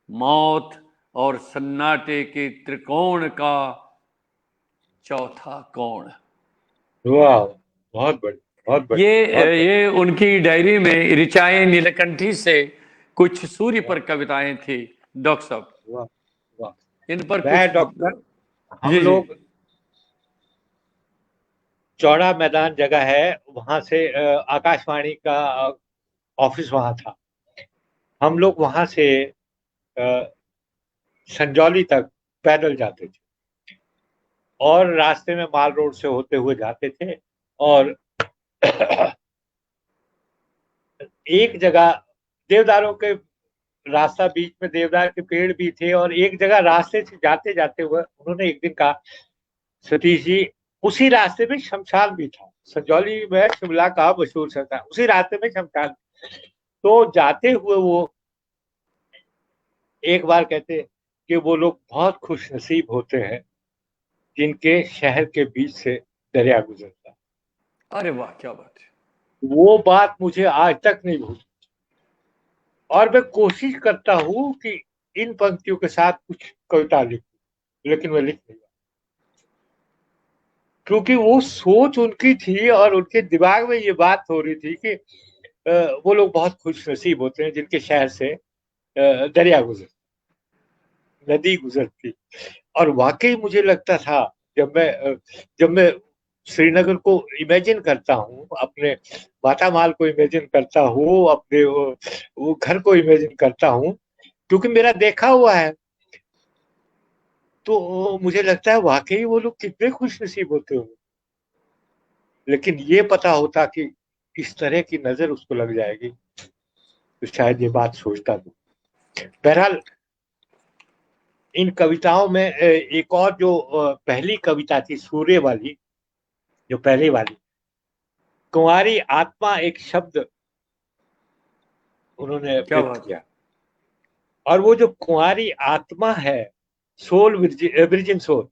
Speaker 1: मौत और सन्नाटे के त्रिकोण का चौथा कोण।
Speaker 2: वाह, बहुत बढ़िया, बहुत बढ़िया, बहुत बढ़िया।
Speaker 1: ये उनकी डायरी में ऋचाएं नीलकंठी से कुछ सूर्य पर
Speaker 2: वाह,
Speaker 1: कविताएं थी डॉक्टर साहब।
Speaker 2: वाह, वाह।
Speaker 1: इन पर
Speaker 2: मैं
Speaker 1: कुछ,
Speaker 2: डॉक्टर, हम
Speaker 1: जी जी।
Speaker 2: लोग, चौड़ा मैदान जगह है, वहां से आकाशवाणी का ऑफिस वहां था। हम लोग वहां से अ, संजौली तक पैदल जाते थे, और रास्ते में माल रोड से होते हुए जाते थे। और एक जगह देवदारों के रास्ता, बीच में देवदार के पेड़ भी थे, और एक जगह रास्ते से जाते जाते हुए उन्होंने एक दिन कहा, सतीश जी, उसी रास्ते में शमशान भी था। संजौली में शिमला का मशहूर शमशान, उसी रास्ते में शमशान। तो जाते हुए वो एक बार कहते कि वो लोग बहुत खुश नसीब होते हैं जिनके शहर के बीच से दरिया गुजरता।
Speaker 1: अरे वाह, क्या बात है।
Speaker 2: वो बात मुझे आज तक नहीं भूली, और मैं कोशिश करता हूँ कि इन पंक्तियों के साथ कुछ कविता लिखूं, लेकिन मैं लिख नहीं पाता, क्योंकि वो सोच उनकी थी और उनके दिमाग में ये बात हो रही थी कि वो लोग बहुत खुश नसीब होते हैं जिनके शहर से दरिया गुजर, नदी गुजरती। और वाकई मुझे लगता था, जब मैं श्रीनगर को इमेजिन करता हूँ, अपने मातामाल को इमेजिन करता हूँ, अपने वो घर को इमेजिन करता हूँ, क्योंकि मेरा देखा हुआ है, तो मुझे लगता है वाकई वो लोग कितने खुश नसीब होते होंगे। लेकिन ये पता होता कि इस तरह की नजर उसको लग जाएगी, तो शायद ये बात सोचता तो। बहरहाल, इन कविताओं में एक और जो पहली कविता थी सूर्य वाली, जो पहली वाली, कुंवारी आत्मा एक शब्द उन्होंने
Speaker 1: क्या
Speaker 2: व्यक्त
Speaker 1: बात है।
Speaker 2: किया। और वो जो कुंवारी आत्मा है, सोल, विर्जिन सोल,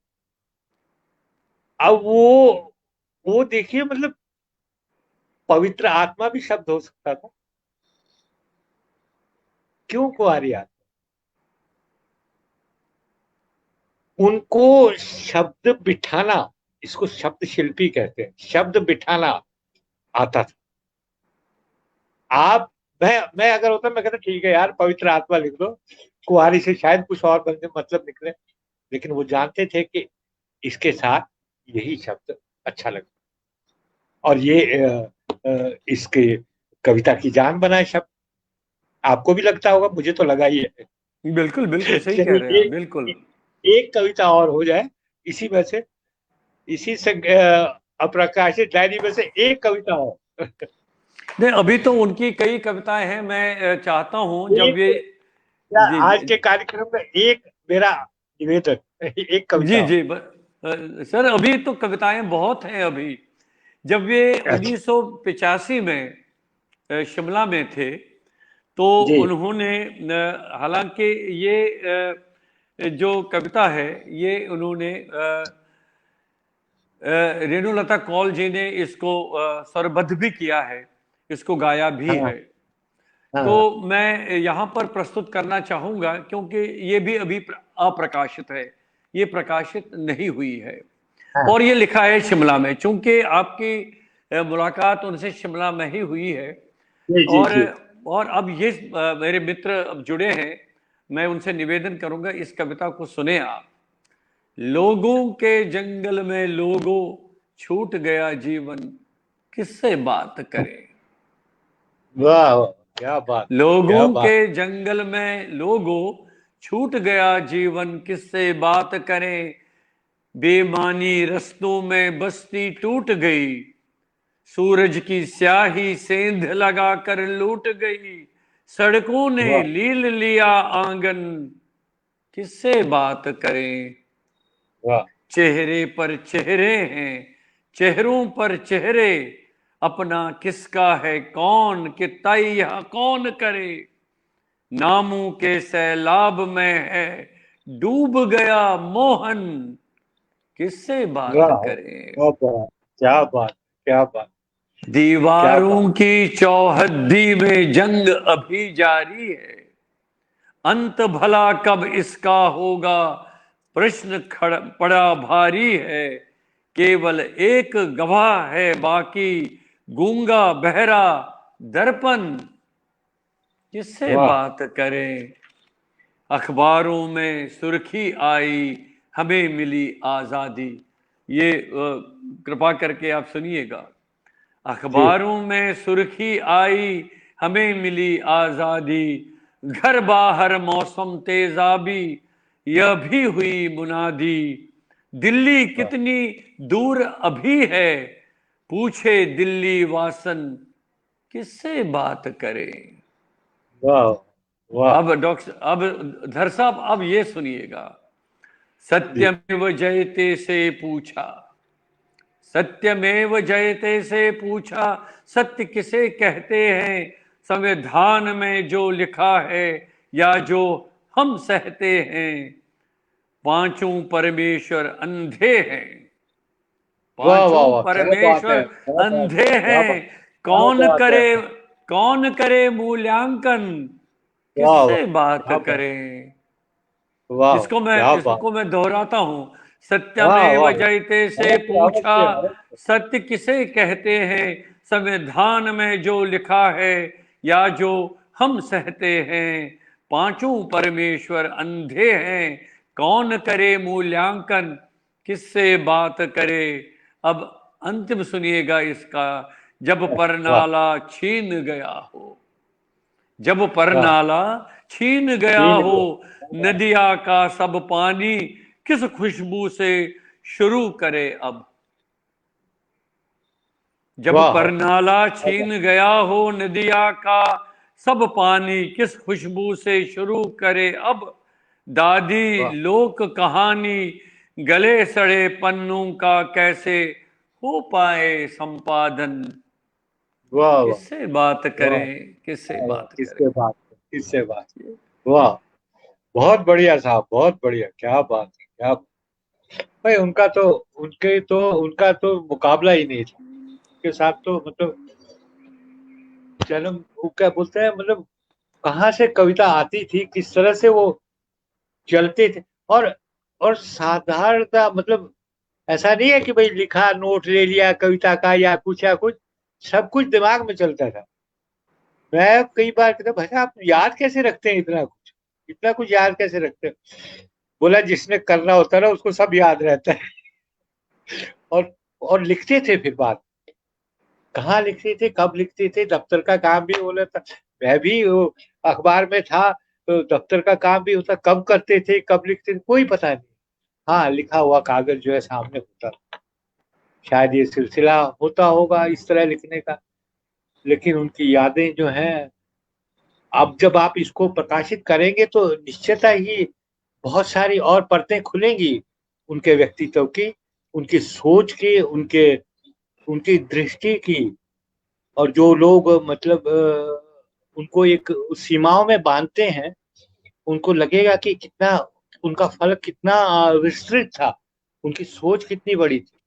Speaker 2: अब वो देखिए, मतलब पवित्र आत्मा भी शब्द हो सकता था। क्यों कुंवारी आत्मा? उनको शब्द बिठाना, इसको शब्द शिल्पी कहते हैं, शब्द बिठाना आता था। आप, मैं अगर होता, मैं कहता ठीक है यार, पवित्र आत्मा लिख दो, कुंवारी से शायद कुछ और बंदे मतलब निकले। लेकिन वो जानते थे कि इसके साथ यही शब्द अच्छा लगता, और ये इसके कविता की जान बनाए शब्द। आपको भी लगता होगा, मुझे तो लगा ही है।
Speaker 1: बिल्कुल बिल्कुल सही कह रहे हैं
Speaker 2: चलिए,
Speaker 1: आप, बिल्कुल।
Speaker 2: एक कविता और हो जाए इसी में से, इसी से अप्रकाशित डायरी में से एक कविता और।
Speaker 1: नहीं, अभी तो उनकी कई कविताएं हैं, मैं चाहता हूं जब
Speaker 2: एक,
Speaker 1: ये,
Speaker 2: या
Speaker 1: जी
Speaker 2: आज
Speaker 1: जी
Speaker 2: के कार्यक्रम में एक मेरा निवेदन, एक
Speaker 1: जी
Speaker 2: कविता।
Speaker 1: जी सर, अभी तो कविताएं बहुत हैं। अभी जब ये
Speaker 2: अच्छा।
Speaker 1: 1985 में शिमला में थे, तो
Speaker 2: जी।
Speaker 1: उन्होंने हालांकि ये जो कविता है, ये उन्होंने रेणुलता कौल जी ने इसको स्वरबद्ध भी किया है, इसको गाया भी
Speaker 2: हाँ
Speaker 1: है। तो
Speaker 2: हाँ
Speaker 1: मैं यहाँ पर प्रस्तुत करना चाहूंगा, क्योंकि ये भी अभी अप्रकाशित है, ये प्रकाशित नहीं हुई है।
Speaker 2: हाँ।
Speaker 1: और ये लिखा है शिमला में, चूंकि आपकी मुलाकात उनसे शिमला में ही हुई है।
Speaker 2: जी जी
Speaker 1: और
Speaker 2: जी।
Speaker 1: और अब ये मेरे मित्र अब जुड़े हैं, मैं उनसे निवेदन करूंगा, इस कविता को सुने आप। लोगों के जंगल में लोगों, छूट गया जीवन, किससे बात करें।
Speaker 2: वाह वाह, क्या बात, क्या
Speaker 1: लोगों
Speaker 2: बात।
Speaker 1: के जंगल में लोगों, छूट गया जीवन, किससे बात करें। बेमानी रस्तों में बस्ती टूट गई, सूरज की स्याही सेंध लगाकर लूट गई। सड़कों ने
Speaker 2: वाह
Speaker 1: लील लिया आंगन, किससे बात करें।
Speaker 2: वाह
Speaker 1: चेहरे पर चेहरे हैं, चेहरों पर चेहरे, अपना किसका है कौन, कि तय यह कौन करे। नामों के सैलाब में है डूब गया मोहन, किससे बात
Speaker 2: वाह,
Speaker 1: करें।
Speaker 2: क्या बात, क्या बात, क्या बात, क्या बात।
Speaker 1: दीवारों की चौहद्दी में जंग अभी जारी है, अंत भला कब इसका होगा, प्रश्न खड़ा पड़ा भारी है। केवल एक गवाह है बाकी, गूंगा बहरा दर्पण, किससे
Speaker 2: वाह
Speaker 1: बात करें। अखबारों में सुर्खी आई, हमें मिली आजादी। ये कृपा करके आप सुनिएगा।
Speaker 2: जी।
Speaker 1: अखबारों में सुर्खी आई, हमें मिली आजादी। घर बाहर मौसम तेजाबी, यह भी हुई मुनादी। दिल्ली
Speaker 2: वाह
Speaker 1: कितनी दूर अभी है, पूछे दिल्ली वासन, किससे बात करें।
Speaker 2: वाह वाह।
Speaker 1: अब डॉक्टर, अब धर साहब, अब ये सुनिएगा।
Speaker 2: जी।
Speaker 1: सत्यमेव जयते से पूछा, सत्यमेव जयते से पूछा, सत्य किसे कहते हैं। संविधान में जो लिखा है, या जो हम सहते हैं। पांचों परमेश्वर अंधे हैं,
Speaker 2: वाह वाह
Speaker 1: पांचों
Speaker 2: वाह, क्या बात
Speaker 1: परमेश्वर
Speaker 2: है, क्या बात है,
Speaker 1: अंधे
Speaker 2: क्या
Speaker 1: हैं।
Speaker 2: बात, क्या
Speaker 1: कौन
Speaker 2: बात है।
Speaker 1: करे, कौन करे मूल्यांकन,
Speaker 2: वाह वाह,
Speaker 1: किससे बात
Speaker 2: क्या बात।
Speaker 1: करें।
Speaker 2: वाह, क्या बात।
Speaker 1: इसको मैं दोहराता हूं।
Speaker 2: वाह
Speaker 1: सत्यमेव
Speaker 2: वाह।
Speaker 1: जयते से
Speaker 2: अवश्य
Speaker 1: पूछा,
Speaker 2: अवश्य अवश्य।
Speaker 1: सत्य किसे कहते हैं। संविधान में जो लिखा है, या जो हम सहते हैं। पांचों परमेश्वर अंधे हैं, कौन करे मूल्यांकन, किससे बात करे। अब अंतिम सुनिएगा इसका। जब
Speaker 2: वाह
Speaker 1: परनाला छीन गया हो, जब
Speaker 2: वाह।
Speaker 1: परनाला छीन गया
Speaker 2: छीन
Speaker 1: हो,
Speaker 2: गया।
Speaker 1: नदिया का सब पानी, किस खुशबू से शुरू करे अब। जब
Speaker 2: वाह
Speaker 1: परनाला
Speaker 2: वाह।
Speaker 1: छीन गया हो, नदिया का सब पानी, किस खुशबू से शुरू करे अब। दादी
Speaker 2: वाह
Speaker 1: लोक कहानी, गले सड़े पन्नों का कैसे हो पाए संपादन,
Speaker 2: वाह वाह
Speaker 1: किससे बात
Speaker 2: वाह।
Speaker 1: करें, किससे
Speaker 2: वाह,
Speaker 1: बात
Speaker 2: किससे
Speaker 1: करें।
Speaker 2: बात, किससे बात। वाह, बहुत बढ़िया साहब, बहुत बढ़िया, क्या बात है, क्या। भाई उनका तो, उनका तो मुकाबला ही नहीं था। उनके साथ तो मतलब जन्म, वो क्या बोलते हैं मतलब, कहाँ से कविता आती थी, किस तरह से वो चलते थे। और और साधारणता मतलब, ऐसा नहीं है कि भाई लिखा, नोट ले लिया कविता का या कुछ, सब कुछ दिमाग में चलता था। मैं कई बार कहता, भाई आप याद कैसे रखते हैं इतना कुछ, इतना कुछ याद कैसे रखते हैं। बोला जिसने करना होता है ना उसको सब याद रहता है। और लिखते थे फिर बात, कहाँ लिखते थे, कब लिखते थे, दफ्तर का काम भी हो था। मैं भी वो अखबार में था, तो दफ्तर का काम भी होता, कब करते थे, कब लिखते थे, कोई पता नहीं। हाँ, लिखा हुआ कागज जो है सामने होता, शायद ये सिलसिला होता होगा इस तरह लिखने का। लेकिन उनकी यादें जो हैं, अब जब आप इसको प्रकाशित करेंगे तो निश्चयता ही बहुत सारी और परतें खुलेंगी उनके व्यक्तित्व की, उनकी सोच की, उनके उनकी दृष्टि की। और जो लोग मतलब उनको एक सीमाओं में बांधते हैं, उनको लगेगा कि कितना उनका फलक कितना विस्तृत था, उनकी सोच कितनी बड़ी थी।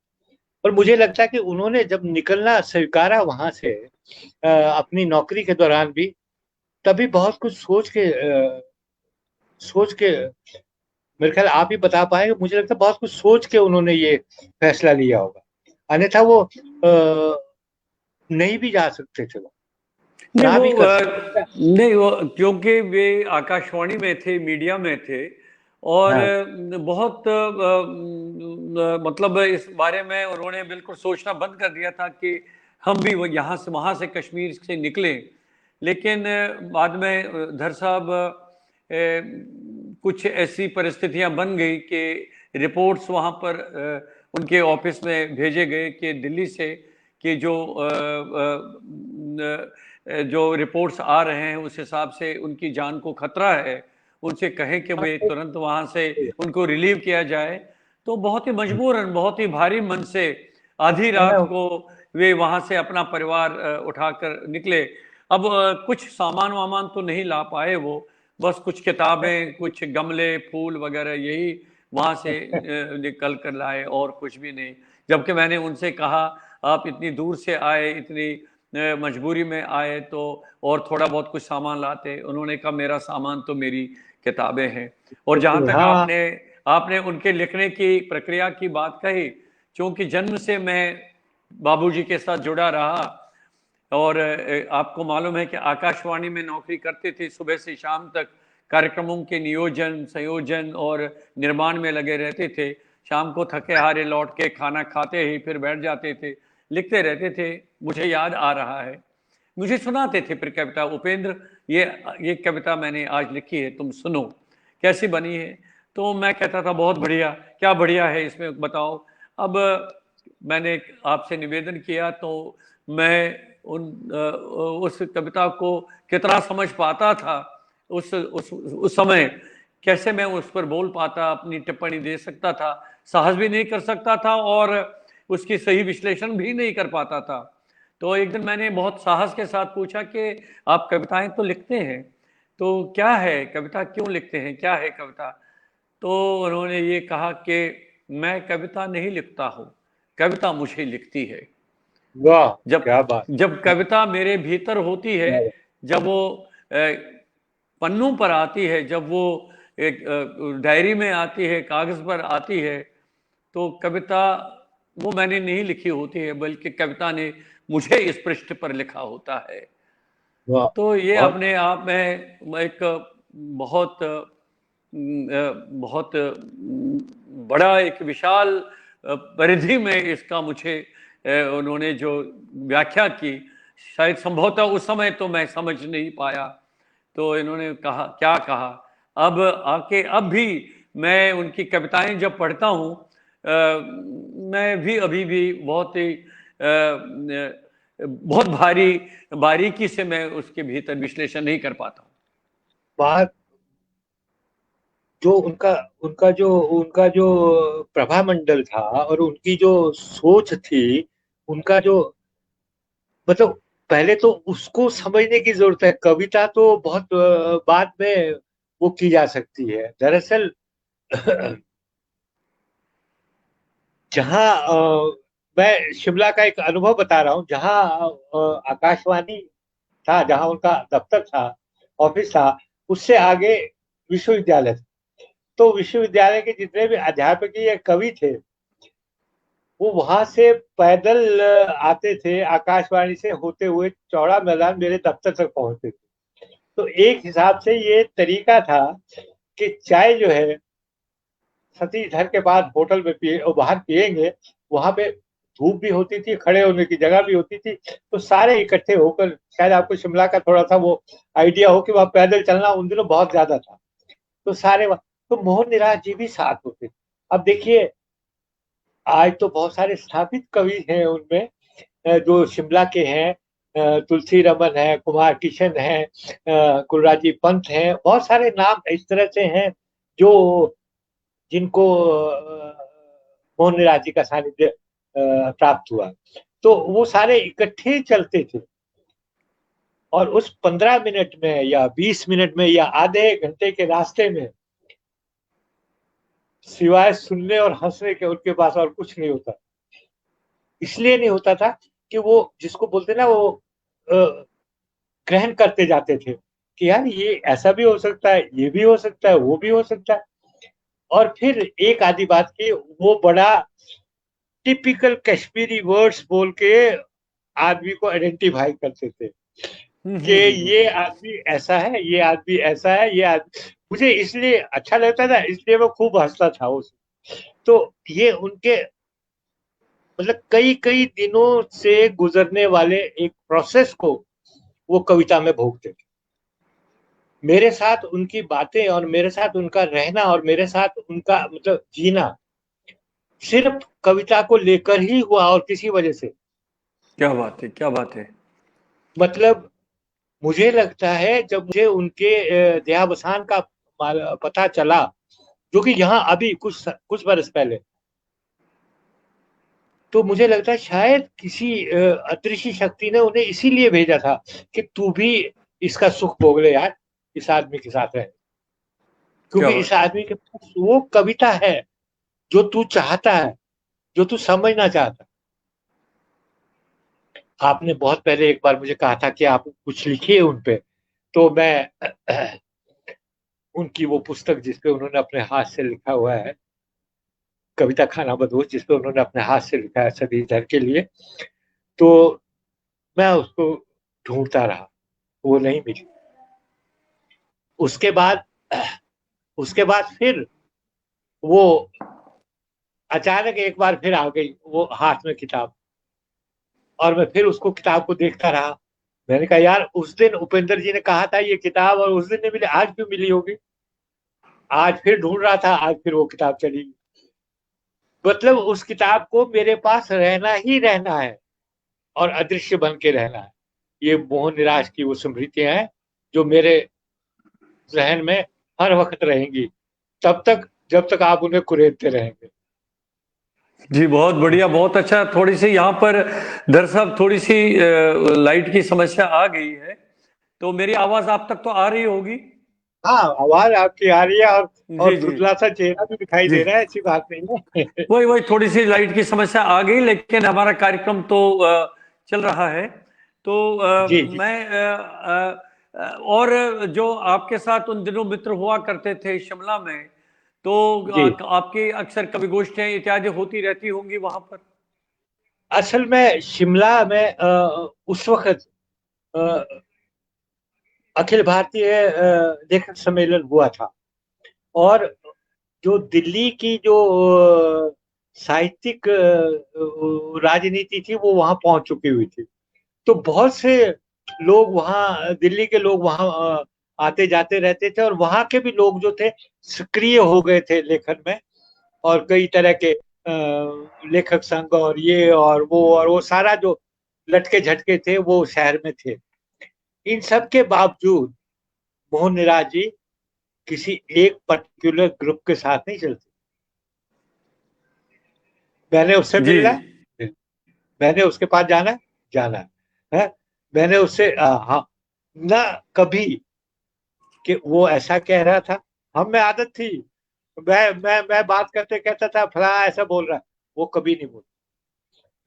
Speaker 2: और मुझे लगता है कि उन्होंने जब निकलना स्वीकारा वहां से अपनी नौकरी के दौरान भी, तभी बहुत कुछ सोच के मेरे ख्याल आप ही बता पाएंगे, मुझे लगता है बहुत कुछ सोच के उन्होंने ये फैसला लिया होगा, अन्यथा वो नहीं भी जा सकते थे, वो
Speaker 1: नहीं
Speaker 2: ना
Speaker 1: वो
Speaker 2: भी कर सकते थे।
Speaker 1: नहीं वो क्योंकि वे आकाशवाणी में थे, मीडिया में थे, और
Speaker 2: हाँ,
Speaker 1: बहुत मतलब इस बारे में उन्होंने बिल्कुल सोचना बंद कर दिया था कि हम भी वो यहाँ से वहाँ से कश्मीर से निकले। लेकिन बाद में धर साहब कुछ ऐसी परिस्थितियां बन गई कि रिपोर्ट्स वहाँ पर उनके ऑफिस में भेजे गए कि दिल्ली से कि जो रिपोर्ट्स आ रहे हैं उस हिसाब से उनकी जान को खतरा है, उनसे कहें कि वे तुरंत वहां से उनको रिलीव किया जाए। तो बहुत ही मजबूरन, बहुत ही भारी मन से आधी रात को वे वहां से अपना परिवार उठाकर निकले। अब कुछ सामान वामान तो नहीं ला पाए वो, बस कुछ किताबें, कुछ गमले, फूल वगैरह यही वहां से निकल कर लाए, और कुछ भी नहीं। जबकि मैंने उनसे कहा आप इतनी दूर से आए, इतनी मजबूरी में आए, तो और थोड़ा बहुत कुछ सामान लाते। उन्होंने कहा मेरा सामान तो मेरी किताबें हैं। और जहां तक
Speaker 2: हाँ,
Speaker 1: आपने आपने उनके लिखने की प्रक्रिया की बात कही, क्योंकि जन्म से मैं बाबूजी के साथ जुड़ा रहा, और आपको मालूम है कि आकाशवाणी में नौकरी करते थे, सुबह से शाम तक कार्यक्रमों के नियोजन, संयोजन और निर्माण में लगे रहते थे। शाम को थके हारे लौट के खाना खाते ही फिर बैठ जाते थे, लिखते रहते थे। मुझे याद आ रहा है, मुझे सुनाते थे फिर कविता, उपेंद्र ये कविता मैंने आज लिखी है, तुम सुनो कैसी बनी है। तो मैं कहता था बहुत बढ़िया, क्या बढ़िया है इसमें बताओ। अब मैंने आपसे निवेदन किया तो मैं उस कविता को कितना समझ पाता था उस समय, कैसे मैं उस पर बोल पाता, अपनी टिप्पणी दे सकता था, साहस भी नहीं कर सकता था और उसकी सही विश्लेषण भी नहीं कर पाता था। तो एक दिन मैंने बहुत साहस के साथ पूछा कि आप कविताएं तो लिखते हैं, तो क्या है कविता, क्यों लिखते हैं, क्या है कविता। तो उन्होंने ये कहा कि मैं कविता नहीं लिखता हूँ, कविता मुझे लिखती है।
Speaker 2: वाह,
Speaker 1: जब
Speaker 2: क्या बात।
Speaker 1: जब कविता मेरे भीतर होती है, जब वो पन्नों पर आती है, जब वो एक डायरी में आती है, कागज पर आती है, तो कविता वो मैंने नहीं लिखी होती है, बल्कि कविता ने मुझे इस पृष्ठ पर लिखा होता है।
Speaker 2: वाह,
Speaker 1: तो ये
Speaker 2: बहुत।
Speaker 1: अपने आप में एक बहुत बहुत बड़ा एक विशाल परिधि में इसका मुझे उन्होंने जो व्याख्या की, शायद संभवतः उस समय तो मैं समझ नहीं पाया। तो इन्होंने कहा, क्या कहा, अब आके अब भी मैं उनकी कविताएं जब पढ़ता हूँ, मैं भी अभी भी बहुत ही बहुत भारी बारीकी से मैं उसके भीतर विश्लेषण नहीं कर पाता हूँ।
Speaker 2: बात जो उनका जो प्रभा मंडल था और उनकी जो सोच थी, उनका जो मतलब पहले तो उसको समझने की जरूरत है। कविता तो बहुत बाद में वो की जा सकती है दरअसल। जहाँ मैं शिमला का एक अनुभव बता रहा हूँ, जहाँ आकाशवाणी था, जहाँ उनका दफ्तर था, ऑफिस था, उससे आगे विश्वविद्यालय था। तो विश्वविद्यालय के जितने भी अध्यापकीय कवि थे, वो वहां से पैदल आते थे, आकाशवाणी से होते हुए चौड़ा मैदान मेरे दफ्तर तक पहुंचते थे। तो एक हिसाब से ये तरीका था कि चाय जो है सतीश धर के बाद होटल में पिए और बाहर पिएंगे, वहां पे धूप भी होती थी, खड़े होने की जगह भी होती थी, तो सारे इकट्ठे होकर, शायद आपको शिमला का थोड़ा सा वो आइडिया हो कि वहां पैदल चलना उन दिनों बहुत ज्यादा था। तो सारे तो मोहन निराश जी भी साथ होते। अब देखिए, आज तो बहुत सारे स्थापित कवि हैं उनमें, जो शिमला के हैं, तुलसी रमन है, कुमार किशन है, कुलराजी पंत हैं, बहुत सारे नाम इस तरह से हैं जो जिनको मोहन निराज जी का सानिध्य प्राप्त हुआ, तो वो सारे इकट्ठे चलते थे। और उस 15 मिनट में या 20 मिनट में या आधे घंटे के रास्ते में सिवाय सुनने और हंसने के उनके पास और कुछ नहीं होता। इसलिए नहीं होता था कि वो जिसको बोलते ना, वो ग्रहण करते जाते थे कि यार ये ऐसा भी हो सकता है, ये भी हो सकता है, वो भी हो सकता है। और फिर एक आधी बात की, वो बड़ा टिपिकल कश्मीरी वर्ड्स बोल के आदमी को आइडेंटिफाई करते थे कि ये आदमी ऐसा है, ये आदमी ऐसा है, ये आदमी। मुझे इसलिए अच्छा लगता था, इसलिए मैं खूब हंसता था उस। तो ये उनके मतलब कई कई दिनों से गुजरने वाले एक प्रोसेस को वो कविता में भोगते थे। मेरे साथ उनकी बातें और मेरे साथ उनका रहना और मेरे साथ उनका मतलब जीना सिर्फ कविता को लेकर ही हुआ और किसी वजह से।
Speaker 1: क्या बात है, क्या बात है।
Speaker 2: मतलब मुझे लगता है जब मुझे उनके देहावसान का पता चला, जो कि यहाँ अभी कुछ बरस पहले, तो मुझे लगता है शायद किसी अदृश्य शक्ति ने उन्हें इसीलिए भेजा था कि तू भी इसका सुख भोग ले यार, इस आदमी के साथ है।
Speaker 1: क्या
Speaker 2: क्योंकि इस
Speaker 1: बात है।
Speaker 2: आदमी के पास वो कविता है जो तू चाहता है, जो तू समझना चाहता है। आपने बहुत पहले एक बार मुझे कहा था कि आप कुछ लिखिए उन पे, तो मैं उनकी वो पुस्तक जिसपे उन्होंने अपने हाथ से लिखा हुआ है, कविता खाना बदोश, जिसपे उन्होंने अपने हाथ से लिखा है सदी इधर के लिए, तो मैं उसको ढूंढता रहा, वो नहीं मिली। उसके बाद उसके बाद फिर वो अचानक एक बार फिर आ गई वो हाथ में किताब, और मैं फिर उसको किताब को देखता रहा। मैंने कहा यार उस दिन उपेंद्र जी ने कहा था ये किताब, और उस दिन नहीं मिली, आज क्यों मिली होगी। आज फिर ढूंढ रहा था, आज फिर वो किताब चली। मतलब उस किताब को मेरे पास रहना ही रहना है और अदृश्य बन के रहना है। ये मोहन निराश की वो स्मृतियां हैं जो मेरे जहन में हर वक्त रहेंगी, तब तक जब तक आप उन्हें कुरेदते रहेंगे।
Speaker 1: जी बहुत बढ़िया, बहुत अच्छा। थोड़ी सी यहाँ पर दरअसल थोड़ी सी लाइट की समस्या आ गई है, तो मेरी आवाज आप तक तो आ रही होगी।
Speaker 2: हाँ, आवाज आपकी आ रही है, और
Speaker 1: जी जी
Speaker 2: धुंधला सा चेहरा भी दिखाई
Speaker 1: जी।
Speaker 2: दे रहा है, ऐसी बात नहीं है।
Speaker 1: वही वही थोड़ी सी लाइट की समस्या आ गई, लेकिन हमारा कार्यक्रम तो चल रहा है। तो
Speaker 2: जी जी
Speaker 1: मैं और जो आपके साथ उन दिनों मित्र हुआ करते थे शिमला में, तो
Speaker 2: जी।
Speaker 1: आपकी अक्सर कवि गोष्ठियां इत्यादि होती रहती होंगी वहां पर।
Speaker 2: असल में शिमला में उस वक्त अखिल भारतीय लेखक सम्मेलन हुआ था, और जो दिल्ली की जो साहित्यिक राजनीति थी वो वहां पहुंच चुकी हुई थी। तो बहुत से लोग वहां, दिल्ली के लोग वहां आते जाते रहते थे, और वहां के भी लोग जो थे सक्रिय हो गए थे लेखन में। और कई तरह के लेखक संघ और ये और वो सारा जो लटके झटके थे वो शहर में थे। इन सब के बावजूद मोहन निराज जी किसी एक पर्टिकुलर ग्रुप के साथ नहीं चलते। मैंने उससे
Speaker 1: जी
Speaker 2: मिलना है, मैंने उसके पास जाना है। मैंने उससे हाँ, ना कभी कि वो ऐसा कह रहा था, हम में आदत थी, मैं बात करते कहता था फला ऐसा बोल रहा है, वो कभी नहीं बोला।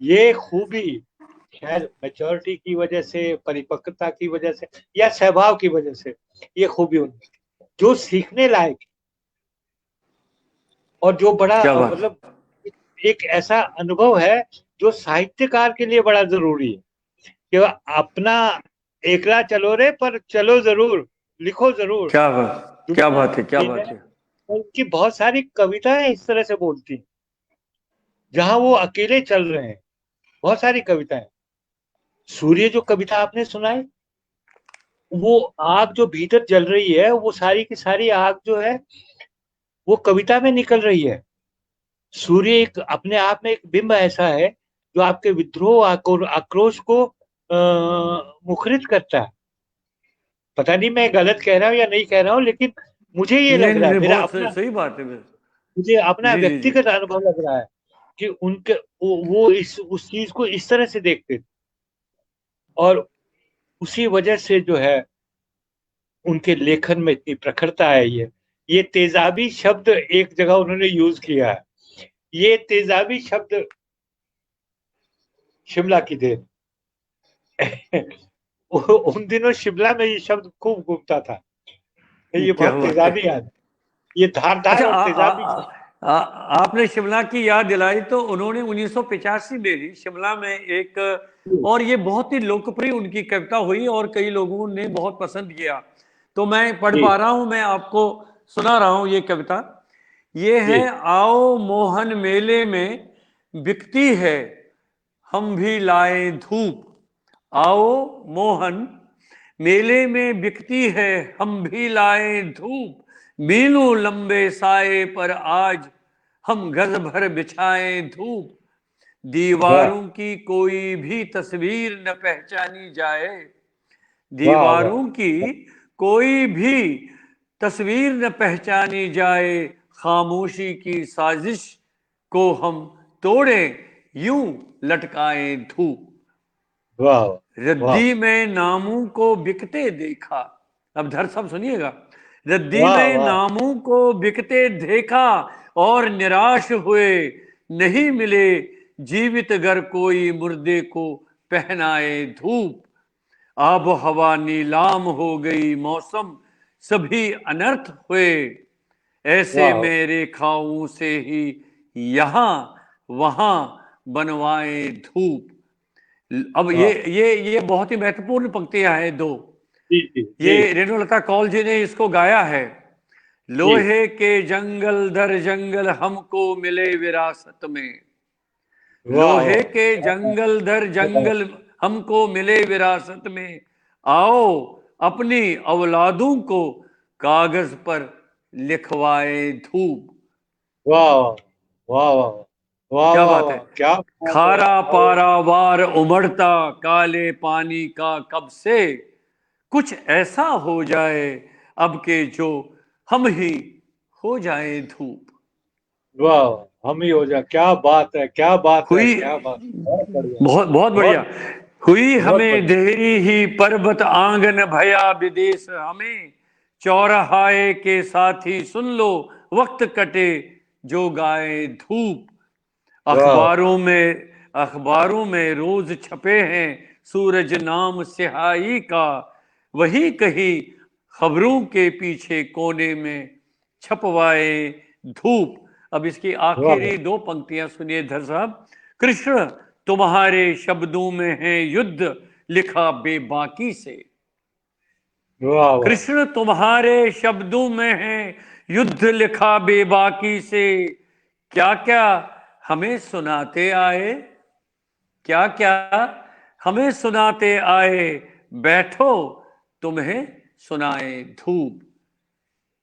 Speaker 2: ये खूबी शायद मैच्योरिटी की वजह से, परिपक्वता की वजह से, या स्वभाव की वजह से, ये खूबी उनकी जो सीखने लायक, और जो बड़ा
Speaker 1: क्या बात।
Speaker 2: मतलब एक ऐसा अनुभव है जो साहित्यकार के लिए बड़ा जरूरी है कि अपना एकला चलो रे, पर चलो जरूर, लिखो जरूर।
Speaker 1: क्या बात, क्या
Speaker 2: दुनिया
Speaker 1: बात है, क्या
Speaker 2: ये है।
Speaker 1: बात है।
Speaker 2: उनकी बहुत सारी कविताएं इस तरह से बोलती, जहां वो अकेले चल रहे हैं। बहुत सारी कविताएं, सूर्य जो कविता आपने सुनाई, वो आग जो भीतर जल रही है, वो सारी की सारी आग जो है वो कविता में निकल रही है। सूर्य एक अपने आप में एक बिंब ऐसा है जो आपके विद्रोह आक्रोश को मुखरित करता है। पता नहीं मैं गलत कह रहा हूँ या नहीं कह रहा हूँ, लेकिन मुझे ये
Speaker 1: नहीं
Speaker 2: लग
Speaker 1: नहीं
Speaker 2: रहा है,
Speaker 1: नहीं,
Speaker 2: मेरा
Speaker 1: बहुत
Speaker 2: अपना,
Speaker 1: सही बात है।
Speaker 2: मुझे अपना
Speaker 1: जी जी जी।
Speaker 2: व्यक्तिगत अनुभव लग रहा है कि उनके वो इस उस चीज को इस तरह से देखते थे, और उसी वजह से जो है उनके लेखन में इतनी प्रखरता है। ये तेजाबी शब्द एक जगह उन्होंने यूज किया है, ये तेजाबी शब्द शिमला की देन। उन दिनों शिमला में ये शब्द खूब घूमता था, ये
Speaker 1: क्या
Speaker 2: बहुत
Speaker 1: बात है।
Speaker 2: तेजाबी है, ये धारदार
Speaker 1: अच्छा
Speaker 2: और तेजाबी शब्द।
Speaker 1: आपने शिमला की याद दिलाई, तो उन्होंने 1985 में ही शिमला में एक, और ये बहुत ही लोकप्रिय उनकी कविता हुई और कई लोगों ने बहुत पसंद किया। तो मैं पढ़
Speaker 2: जी
Speaker 1: पा रहा हूं, मैं आपको सुना रहा हूं ये कविता। ये
Speaker 2: जी।
Speaker 1: है, आओ मोहन मेले में बिकती है हम भी लाए धूप। आओ मोहन मेले में बिकती है हम भी लाए धूप। मीलों लंबे साए पर आज हम गज भर बिछाए धूप।
Speaker 2: वाह
Speaker 1: दीवारों की कोई भी तस्वीर न पहचानी जाए।
Speaker 2: वाह वाह
Speaker 1: दीवारों की कोई भी तस्वीर न पहचानी जाए। खामोशी की साजिश को हम तोड़े यूं लटकाए धूप।
Speaker 2: वाह वाह
Speaker 1: रद्दी में नामों को बिकते देखा। अब धर सब सुनिएगा। रद्दी
Speaker 2: वाह
Speaker 1: में
Speaker 2: वाह
Speaker 1: नामों को बिकते देखा और निराश हुए नहीं मिले जीवित गर कोई मुर्दे को पहनाए धूप। आब हवा नीलाम हो गई मौसम सभी अनर्थ हुए। ऐसे
Speaker 2: वाह
Speaker 1: में रेखाओं से ही यहां वहां बनवाए धूप। अब
Speaker 2: वाह।
Speaker 1: ये बहुत ही महत्वपूर्ण पंक्तियां हैं दो।
Speaker 2: जी जी
Speaker 1: ये
Speaker 2: जी
Speaker 1: रेणुलता कौल जी ने इसको गाया है।
Speaker 2: जी।
Speaker 1: लोहे के जंगल दर जंगल हमको मिले विरासत में।
Speaker 2: वाह
Speaker 1: लोहे
Speaker 2: वाह
Speaker 1: के जंगल दर
Speaker 2: वाह
Speaker 1: जंगल हमको मिले विरासत में। आओ अपनी औलादों को कागज पर लिखवाए धूप।
Speaker 2: वाह वाह वाह वाह
Speaker 1: क्या
Speaker 2: वाह
Speaker 1: बात है।
Speaker 2: वाह, क्या बात है,
Speaker 1: खारा
Speaker 2: क्या बात।
Speaker 1: पारावार उमड़ता काले पानी का कब से। कुछ ऐसा हो जाए अब के जो हम ही हो जाए धूप।
Speaker 2: वाह, हम ही हो जाए, क्या बात है, क्या बात है,
Speaker 1: हुई,
Speaker 2: क्या बात। बहुत बढ़िया,
Speaker 1: बहुत बहुत
Speaker 2: बहुत
Speaker 1: बढ़िया। हुई
Speaker 2: बहुत
Speaker 1: हमें
Speaker 2: बढ़िया।
Speaker 1: देहरी ही पर्वत आंगन भया विदेश हमें। चौराहाए के साथी सुन लो वक्त कटे जो गाए धूप।
Speaker 2: वाह
Speaker 1: अखबारों में रोज छपे हैं सूरज नाम सिहाई का। वही कहीं खबरों के पीछे कोने में छपवाए धूप। अब इसकी
Speaker 2: वाह
Speaker 1: आखिरी दो पंक्तियां सुनिए धर साहब। कृष्ण तुम्हारे शब्दों में है युद्ध लिखा बेबाकी से।
Speaker 2: वाह वाह।
Speaker 1: कृष्ण तुम्हारे शब्दों में है युद्ध लिखा बेबाकी से। क्या क्या हमें सुनाते आए। क्या क्या हमें सुनाते आए। बैठो तुम्हें सुनाए धूप।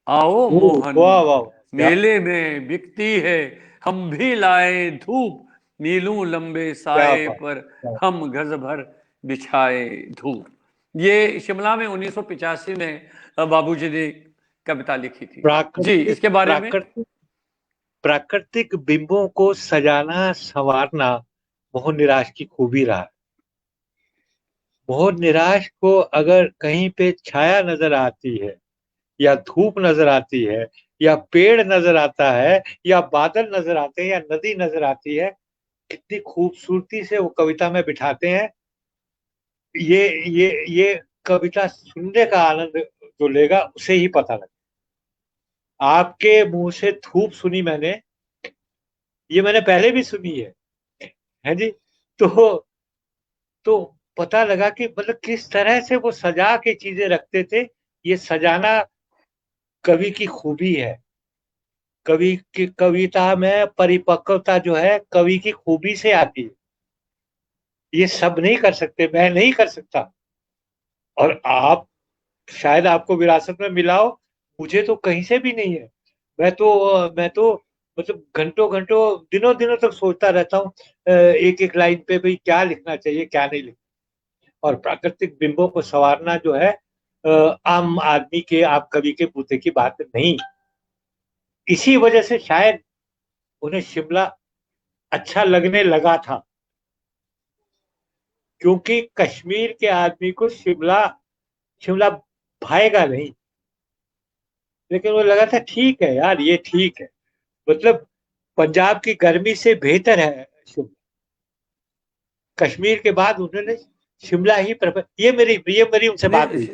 Speaker 1: आओ मोहन
Speaker 2: वाह वाह, क्या
Speaker 1: मेले में बिकती है हम भी लाए धूप। नीलू लंबे
Speaker 2: क्या
Speaker 1: साए
Speaker 2: बात,
Speaker 1: पर
Speaker 2: क्या
Speaker 1: हम गज भर बिछाए धूप। ये शिमला में 1985 में बाबूजी ने कविता लिखी थी। जी,
Speaker 2: प्राकृतिक
Speaker 1: इसके बारे में।
Speaker 2: प्राकृतिक प्राकृतिक बिंबों को सजाना संवारना मोहन निराश की खूबी रहा। मोहन निराश को अगर कहीं पे छाया नजर आती है, या धूप नजर आती है, या पेड़ नजर आता है, या बादल नजर आते हैं, या नदी नजर आती है, कितनी खूबसूरती से वो कविता में बिठाते हैं। ये कविता सुनने का आनंद जो लेगा उसे ही पता लगेगा। आपके मुंह से धूप सुनी मैंने, ये मैंने पहले भी सुनी है जी। तो तो पता लगा कि मतलब किस तरह से वो सजा के चीजें रखते थे। ये सजाना कवि की खूबी है। कवि की कविता में परिपक्वता जो है कवि की खूबी से आती है। ये सब नहीं कर सकते, मैं नहीं कर सकता, और आप शायद आपको विरासत में मिला हो, मुझे तो कहीं से भी नहीं है। मैं तो मतलब घंटों घंटों दिनों दिनों तक सोचता रहता हूँ एक एक लाइन पे भाई क्या लिखना चाहिए क्या नहीं लिखना। और प्राकृतिक बिंबों को संवारना जो है आम आदमी के, आप कवि के पोते की बात नहीं। इसी वजह से शायद उन्हें शिमला अच्छा लगने लगा था, क्योंकि कश्मीर के आदमी को शिमला शिमला भाएगा नहीं। लेकिन वो लगा था ठीक है यार, ये ठीक है, मतलब पंजाब की गर्मी से बेहतर है शिमला। कश्मीर के बाद उन्होंने शिमला ही प्रेफर, ये मेरी उनसे बात हुई।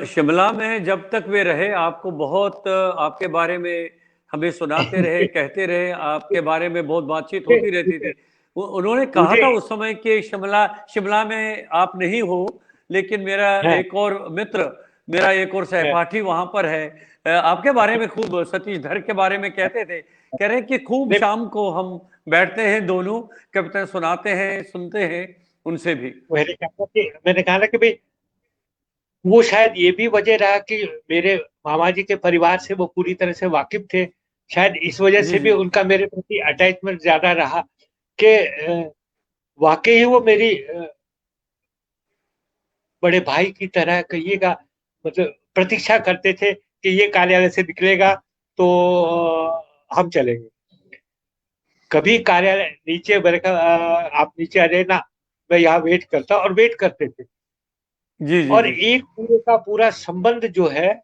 Speaker 1: शिमला में जब तक वे रहे आपको बहुत आपके बारे में हमें सुनाते रहे, कहते रहे, आपके बारे में बहुत बातचीत होती रहती थी। उन्होंने कहा
Speaker 2: मुझे
Speaker 1: था उस समय कि शिमला शिमला में आप नहीं हो, लेकिन मेरा
Speaker 2: है,
Speaker 1: एक और मित्र, मेरा एक और सहपाठी वहां पर है। आपके बारे में खूब, सतीश धर के बारे में कहते थे, कह रहे कि खूब
Speaker 2: नहीं,
Speaker 1: शाम को हम बैठते हैं दोनों, कविताएं सुनाते हैं, सुनते हैं उनसे भी।
Speaker 2: मैंने कहा ना कि भाई, वो शायद ये भी वजह रहा कि मेरे मामा जी के परिवार से वो पूरी तरह से वाकिफ थे। शायद इस वजह
Speaker 1: जी
Speaker 2: से
Speaker 1: जी
Speaker 2: भी उनका मेरे प्रति अटैचमेंट ज्यादा रहा कि वाकई ही वो मेरी बड़े भाई की तरह कहिएगा, मतलब प्रतीक्षा करते थे कि ये कार्यालय से निकलेगा तो हम चलेंगे। कभी कार्यालय नीचे, मैंने कहा आप नीचे आ जाए ना, मैं यहाँ वेट करता, और वेट करते थे।
Speaker 1: जी जी
Speaker 2: और
Speaker 1: जी।
Speaker 2: एक पूरे का पूरा संबंध जो है,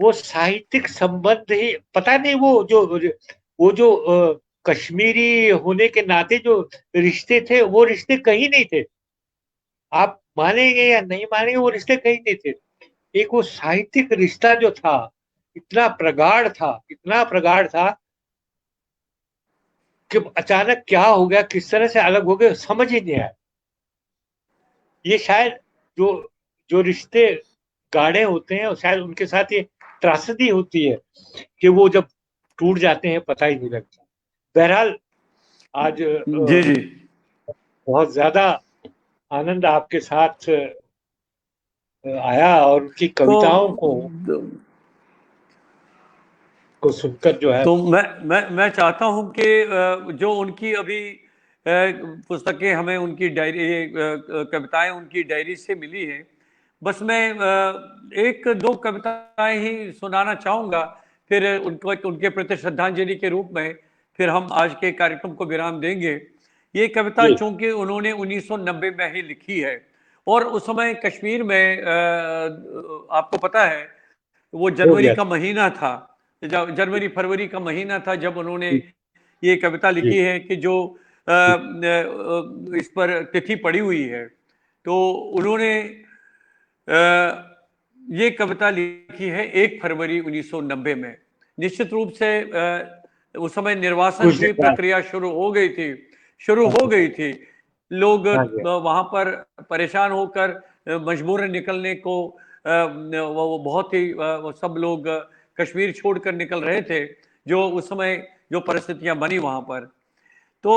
Speaker 2: वो साहित्यिक संबंध ही, पता नहीं वो जो कश्मीरी होने के नाते जो रिश्ते थे, वो रिश्ते कहीं नहीं थे। आप मानेंगे या नहीं मानेंगे, वो रिश्ते कहीं नहीं थे। एक वो साहित्यिक रिश्ता जो था, इतना प्रगाढ़ था, इतना प्रगाढ़ था कि अचानक क्या हो गया, किस तरह से अलग हो गए, समझ ही नहीं आया। ये शायद जो जो रिश्ते गाढ़े होते हैं, और शायद उनके साथ ये त्रासदी होती है कि वो जब टूट जाते हैं पता ही नहीं लगता। बहरहाल, आज
Speaker 1: जी जी।
Speaker 2: बहुत ज्यादा आनंद आपके साथ आया, और उनकी
Speaker 1: तो
Speaker 2: कविताओं को सुनकर जो है।
Speaker 1: मैं चाहता हूं कि जो उनकी अभी पुस्तकें हमें उनकी डायरी, कविताएं उनकी डायरी से मिली हैं, बस मैं एक दो कविताएं ही सुनाना चाहूंगा, फिर उनको उनके प्रति श्रद्धांजलि के रूप में फिर हम आज के कार्यक्रम को विराम देंगे। ये कविता
Speaker 2: जी,
Speaker 1: चूंकि उन्होंने 1990 में ही लिखी है, और उस समय कश्मीर में आपको पता है वो
Speaker 2: हो
Speaker 1: जनवरी
Speaker 2: गया।
Speaker 1: का महीना था, जब जनवरी फरवरी का महीना था जब उन्होंने
Speaker 2: जी,
Speaker 1: ये कविता लिखी
Speaker 2: जी,
Speaker 1: है कि जो इस पर तिथि पड़ी हुई है। तो उन्होंने ये कविता लिखी है 1 फरवरी 1990 में। निश्चित रूप से उस समय निर्वासन
Speaker 2: कुछ
Speaker 1: की
Speaker 2: दिन बाद।
Speaker 1: प्रक्रिया शुरू
Speaker 2: हाँ
Speaker 1: हो
Speaker 2: जी,
Speaker 1: गई थी। लोग
Speaker 2: हाँ जी,
Speaker 1: वहां पर परेशान होकर मजबूरन निकलने को वो बहुत ही वो सब लोग कश्मीर छोड़कर निकल रहे थे, जो उस समय जो परिस्थितियां बनी वहां पर। तो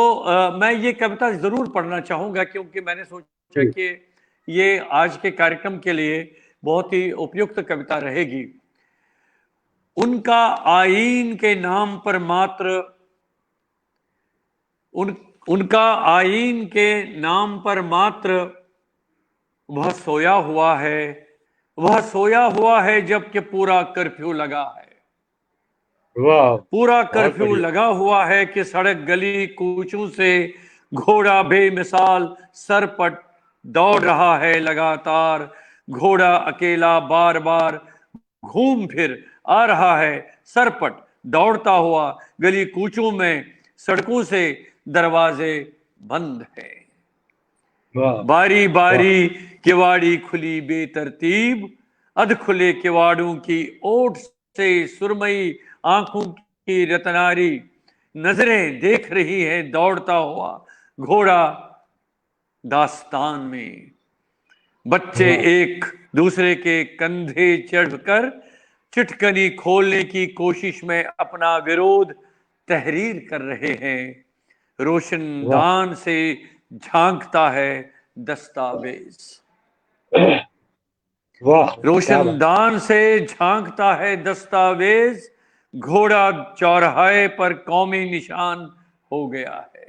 Speaker 1: मैं ये कविता जरूर पढ़ना चाहूंगा, क्योंकि मैंने सोचा
Speaker 2: जी,
Speaker 1: कि ये आज के कार्यक्रम के लिए बहुत ही उपयुक्त कविता रहेगी। उनका आईन के नाम पर मात्र उन उनका आईन के नाम पर मात्र वह सोया हुआ है, वह सोया हुआ है जबकि पूरा कर्फ्यू लगा है।
Speaker 2: वाह,
Speaker 1: पूरा
Speaker 2: बहुत
Speaker 1: कर्फ्यू
Speaker 2: बढ़िया।
Speaker 1: लगा हुआ है कि सड़क गली कूचों से घोड़ा बेमिसाल सरपट दौड़ रहा है लगातार। घोड़ा अकेला बार बार घूम फिर आ रहा है सरपट दौड़ता हुआ गली कूचों में, सड़कों से दरवाजे बंद है।
Speaker 2: वाह,
Speaker 1: बारी
Speaker 2: वाह,
Speaker 1: बारी किवाड़ी खुली बेतरतीब, अध खुले किवाड़ों की ओट से सुरमई आंखों की रतनारी नजरें देख रही है दौड़ता हुआ घोड़ा दास्तान में। बच्चे
Speaker 2: वाह,
Speaker 1: एक दूसरे के कंधे चढ़कर चिटकनी खोलने की कोशिश में अपना विरोध तहरीर कर रहे हैं।
Speaker 2: वाह,
Speaker 1: रोशनदान से झांकता है दस्तावेज,
Speaker 2: वाह, क्या बात।
Speaker 1: रोशनदान से झांकता है दस्तावेज। घोड़ा चौराहे पर कौमी निशान हो गया है।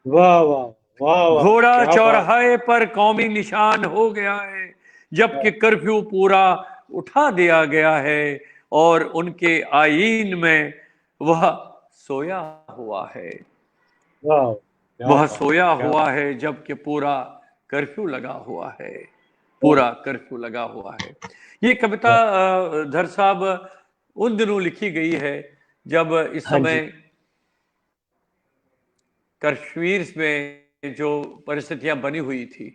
Speaker 2: वाह, वाह, वाह, वाह,
Speaker 1: घोड़ा
Speaker 2: क्या बात।
Speaker 1: चौराहे पर कौमी निशान हो गया है। जबकि कर्फ्यू पूरा उठा दिया गया है और उनके आईन में वह सोया हुआ है।
Speaker 2: वाह, क्या
Speaker 1: वह
Speaker 2: बात,
Speaker 1: सोया
Speaker 2: क्या
Speaker 1: हुआ
Speaker 2: बात।
Speaker 1: है जबकि पूरा कर्फ्यू लगा हुआ है, पूरा कर्फ्यू लगा हुआ है। ये कविता धर साहब उन दिनों लिखी गई है जब इस
Speaker 2: हाँ जी,
Speaker 1: समय कश्मीर में जो परिस्थितियां बनी हुई थी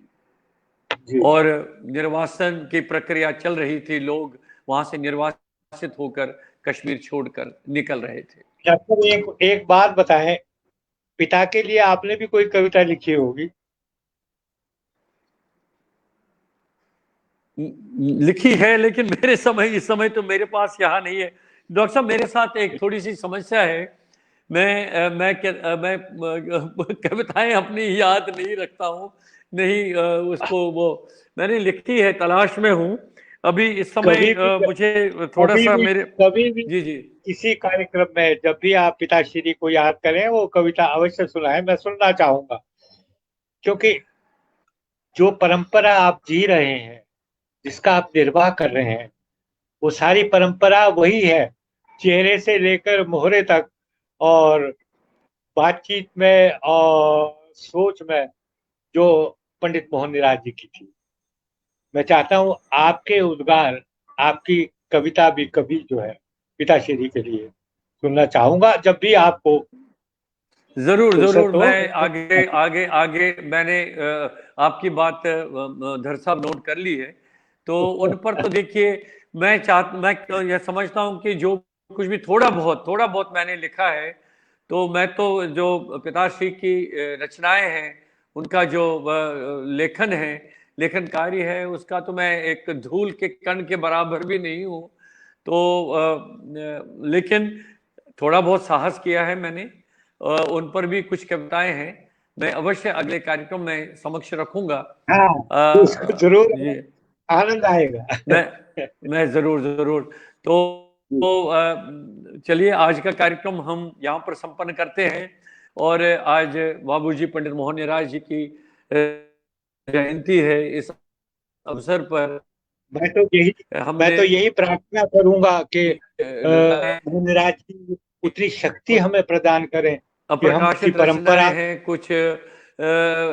Speaker 2: जी।
Speaker 1: और निर्वासन की प्रक्रिया चल रही थी, लोग वहां से निर्वासित होकर कश्मीर छोड़कर निकल रहे थे।
Speaker 2: डॉक्टर, एक एक बात बताएं, पिता के लिए आपने भी कोई कविता लिखी होगी?
Speaker 1: लिखी है, लेकिन मेरे समय इस समय तो मेरे पास यहाँ नहीं है। डॉक्टर साहब, मेरे साथ एक थोड़ी सी समस्या है। मैं कविताएं अपनी याद नहीं रखता हूँ, नहीं उसको वो मैंने लिखी है, तलाश में हूँ अभी इस समय।
Speaker 2: कभी भी
Speaker 1: मुझे थोड़ा
Speaker 2: कभी
Speaker 1: सा
Speaker 2: भी
Speaker 1: मेरे
Speaker 2: कभी भी
Speaker 1: जी जी
Speaker 2: किसी कार्यक्रम में जब भी आप पिताश्री को याद करें, वो कविता अवश्य सुनाएं, मैं सुनना चाहूंगा। क्योंकि जो परंपरा आप जी रहे हैं, जिसका आप निर्वाह कर रहे हैं, वो सारी परंपरा वही है, चेहरे से लेकर मोहरे तक, और बातचीत में और सोच में, जो पंडित मोहन निराज जी की थी। मैं चाहता हूँ आपके उद्गार, आपकी कविता भी कभी जो है पिताश्री के लिए सुनना चाहूंगा, जब भी आपको
Speaker 1: जरूर जरूर,
Speaker 2: फुर्सत हो।
Speaker 1: मैं आगे आगे आगे मैंने आपकी बात धर साहब नोट कर ली है, तो उन पर तो देखिए मैं यह समझता हूं कि जो कुछ भी थोड़ा बहुत मैंने लिखा है, तो मैं तो जो पिताश्री की रचनाएं हैं, उनका जो लेखन है, लेखन कार्य है, उसका तो मैं एक धूल के कण के बराबर भी नहीं हूं। तो लेकिन थोड़ा बहुत साहस किया है मैंने। उन पर भी कुछ कविताएं हैं, मैं अवश्य अगले कार्यक्रम में समक्ष रखूंगा।
Speaker 2: हाँ, उसको जरूर
Speaker 1: जी,
Speaker 2: आनंद आएगा।
Speaker 1: मैं मैं जरूर जरूर। तो चलिए, आज का कार्यक्रम हम यहाँ पर संपन्न करते हैं। और आज बाबूजी पंडित मोहन निराज जी की जयंती है। इस अवसर पर
Speaker 2: मैं तो यही मैं
Speaker 1: हमने
Speaker 2: तो यही प्रार्थना करूंगा कि
Speaker 1: रचनाएं,
Speaker 2: मुनिराज जी उतनी शक्ति हमें प्रदान करें कि हम उनकी
Speaker 1: अप्रकाशित रचनाएं
Speaker 2: परंपरा।
Speaker 1: हैं, कुछ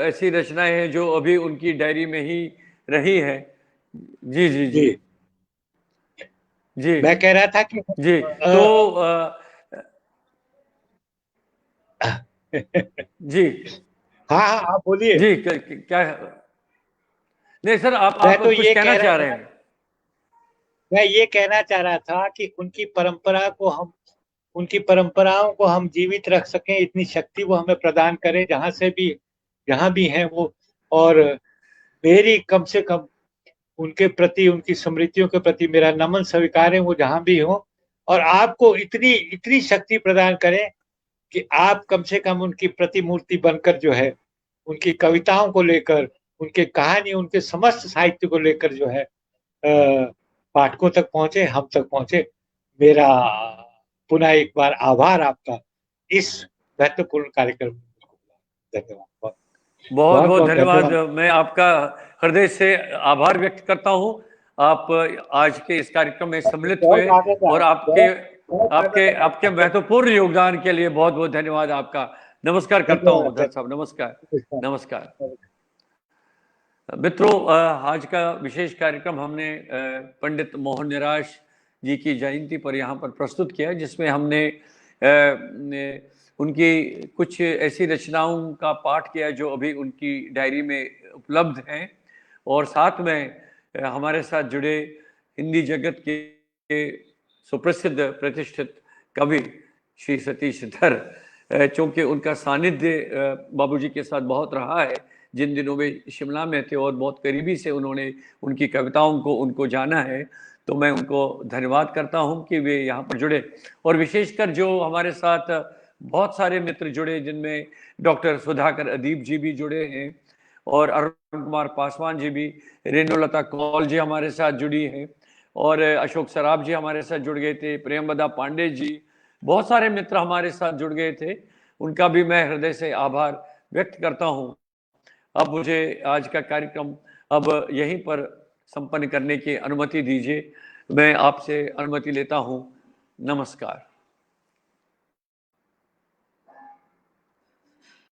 Speaker 1: ऐसी रचनाएं हैं जो अभी उनकी डायरी में ही रही है। जी जी जी
Speaker 2: जी,
Speaker 1: जी
Speaker 2: मैं कह रहा था कि
Speaker 1: जी। तो जी
Speaker 2: हाँ हाँ, आप बोलिए।
Speaker 1: जी, क्या नहीं सर, आप
Speaker 2: मैं तो
Speaker 1: कुछ
Speaker 2: ये
Speaker 1: कहना
Speaker 2: कह रहा
Speaker 1: चाह रहे
Speaker 2: था
Speaker 1: हैं?
Speaker 2: मैं ये कहना चाह रहा था कि उनकी परंपराओं को हम जीवित रख सकें, इतनी शक्ति वो हमें प्रदान करें, जहां भी हैं वो। और मेरी कम से कम उनके प्रति, उनकी स्मृतियों के प्रति मेरा नमन स्वीकार है, वो जहां भी हो। और आपको इतनी इतनी शक्ति प्रदान करें कि आप कम से कम उनकी प्रतिमूर्ति बनकर जो है, उनकी कविताओं को लेकर, उनके कहानी, उनके समस्त साहित्य को लेकर जो है पाठकों तक पहुंचे, हम तक पहुंचे। मेरा पुनः एक बार आभार आपका इस महत्वपूर्ण कार्यक्रम में। धन्यवाद, बहुत
Speaker 1: बहुत
Speaker 2: बहुत
Speaker 1: बहुत
Speaker 2: बहुत
Speaker 1: धन्यवाद।
Speaker 2: धन्यवाद।
Speaker 1: मैं आपका हृदय से आभार व्यक्त करता हूं। आप आज के इस कार्यक्रम में सम्मिलित हुए,
Speaker 2: बहुत आनंद
Speaker 1: और
Speaker 2: आया,
Speaker 1: आपके
Speaker 2: बहुत बहुत
Speaker 1: आपके
Speaker 2: आनंद
Speaker 1: आपके
Speaker 2: आया।
Speaker 1: महत्वपूर्ण योगदान के लिए बहुत बहुत धन्यवाद आपका। नमस्कार करता हूं
Speaker 2: धन्यवाद,
Speaker 1: उधर साहब, नमस्कार। नमस्कार
Speaker 2: धन्यवाद।
Speaker 1: मित्रों, आज का विशेष कार्यक्रम हमने पंडित मोहन निराश जी की जयंती पर यहाँ पर प्रस्तुत किया है, जिसमें हमने उनकी कुछ ऐसी रचनाओं का पाठ किया जो अभी उनकी डायरी में उपलब्ध हैं। और साथ में हमारे साथ जुड़े हिंदी जगत के सुप्रसिद्ध प्रतिष्ठित कवि श्री सतीश धर, चूंकि उनका सानिध्य बाबूजी के साथ बहुत रहा है, जिन दिनों में शिमला में थे और बहुत करीबी से उन्होंने उनकी कविताओं को उनको जाना है, तो मैं उनको धन्यवाद करता हूं कि वे यहाँ पर जुड़े। और विशेषकर जो हमारे साथ बहुत सारे मित्र जुड़े, जिनमें डॉक्टर सुधाकर अदीब जी भी जुड़े हैं, और अरुण कुमार पासवान जी भी, रेणुलता कौल जी हमारे साथ जुड़ी हैं, और अशोक सराब जी हमारे साथ जुड़ गए थे, प्रेमवदा पांडे जी, बहुत सारे मित्र हमारे साथ जुड़ गए थे। उनका भी मैं हृदय से आभार व्यक्त करता हूं। अब मुझे आज का कार्यक्रम अब यहीं पर संपन्न करने की अनुमति दीजिए। मैं आपसे अनुमति लेता हूँ। नमस्कार।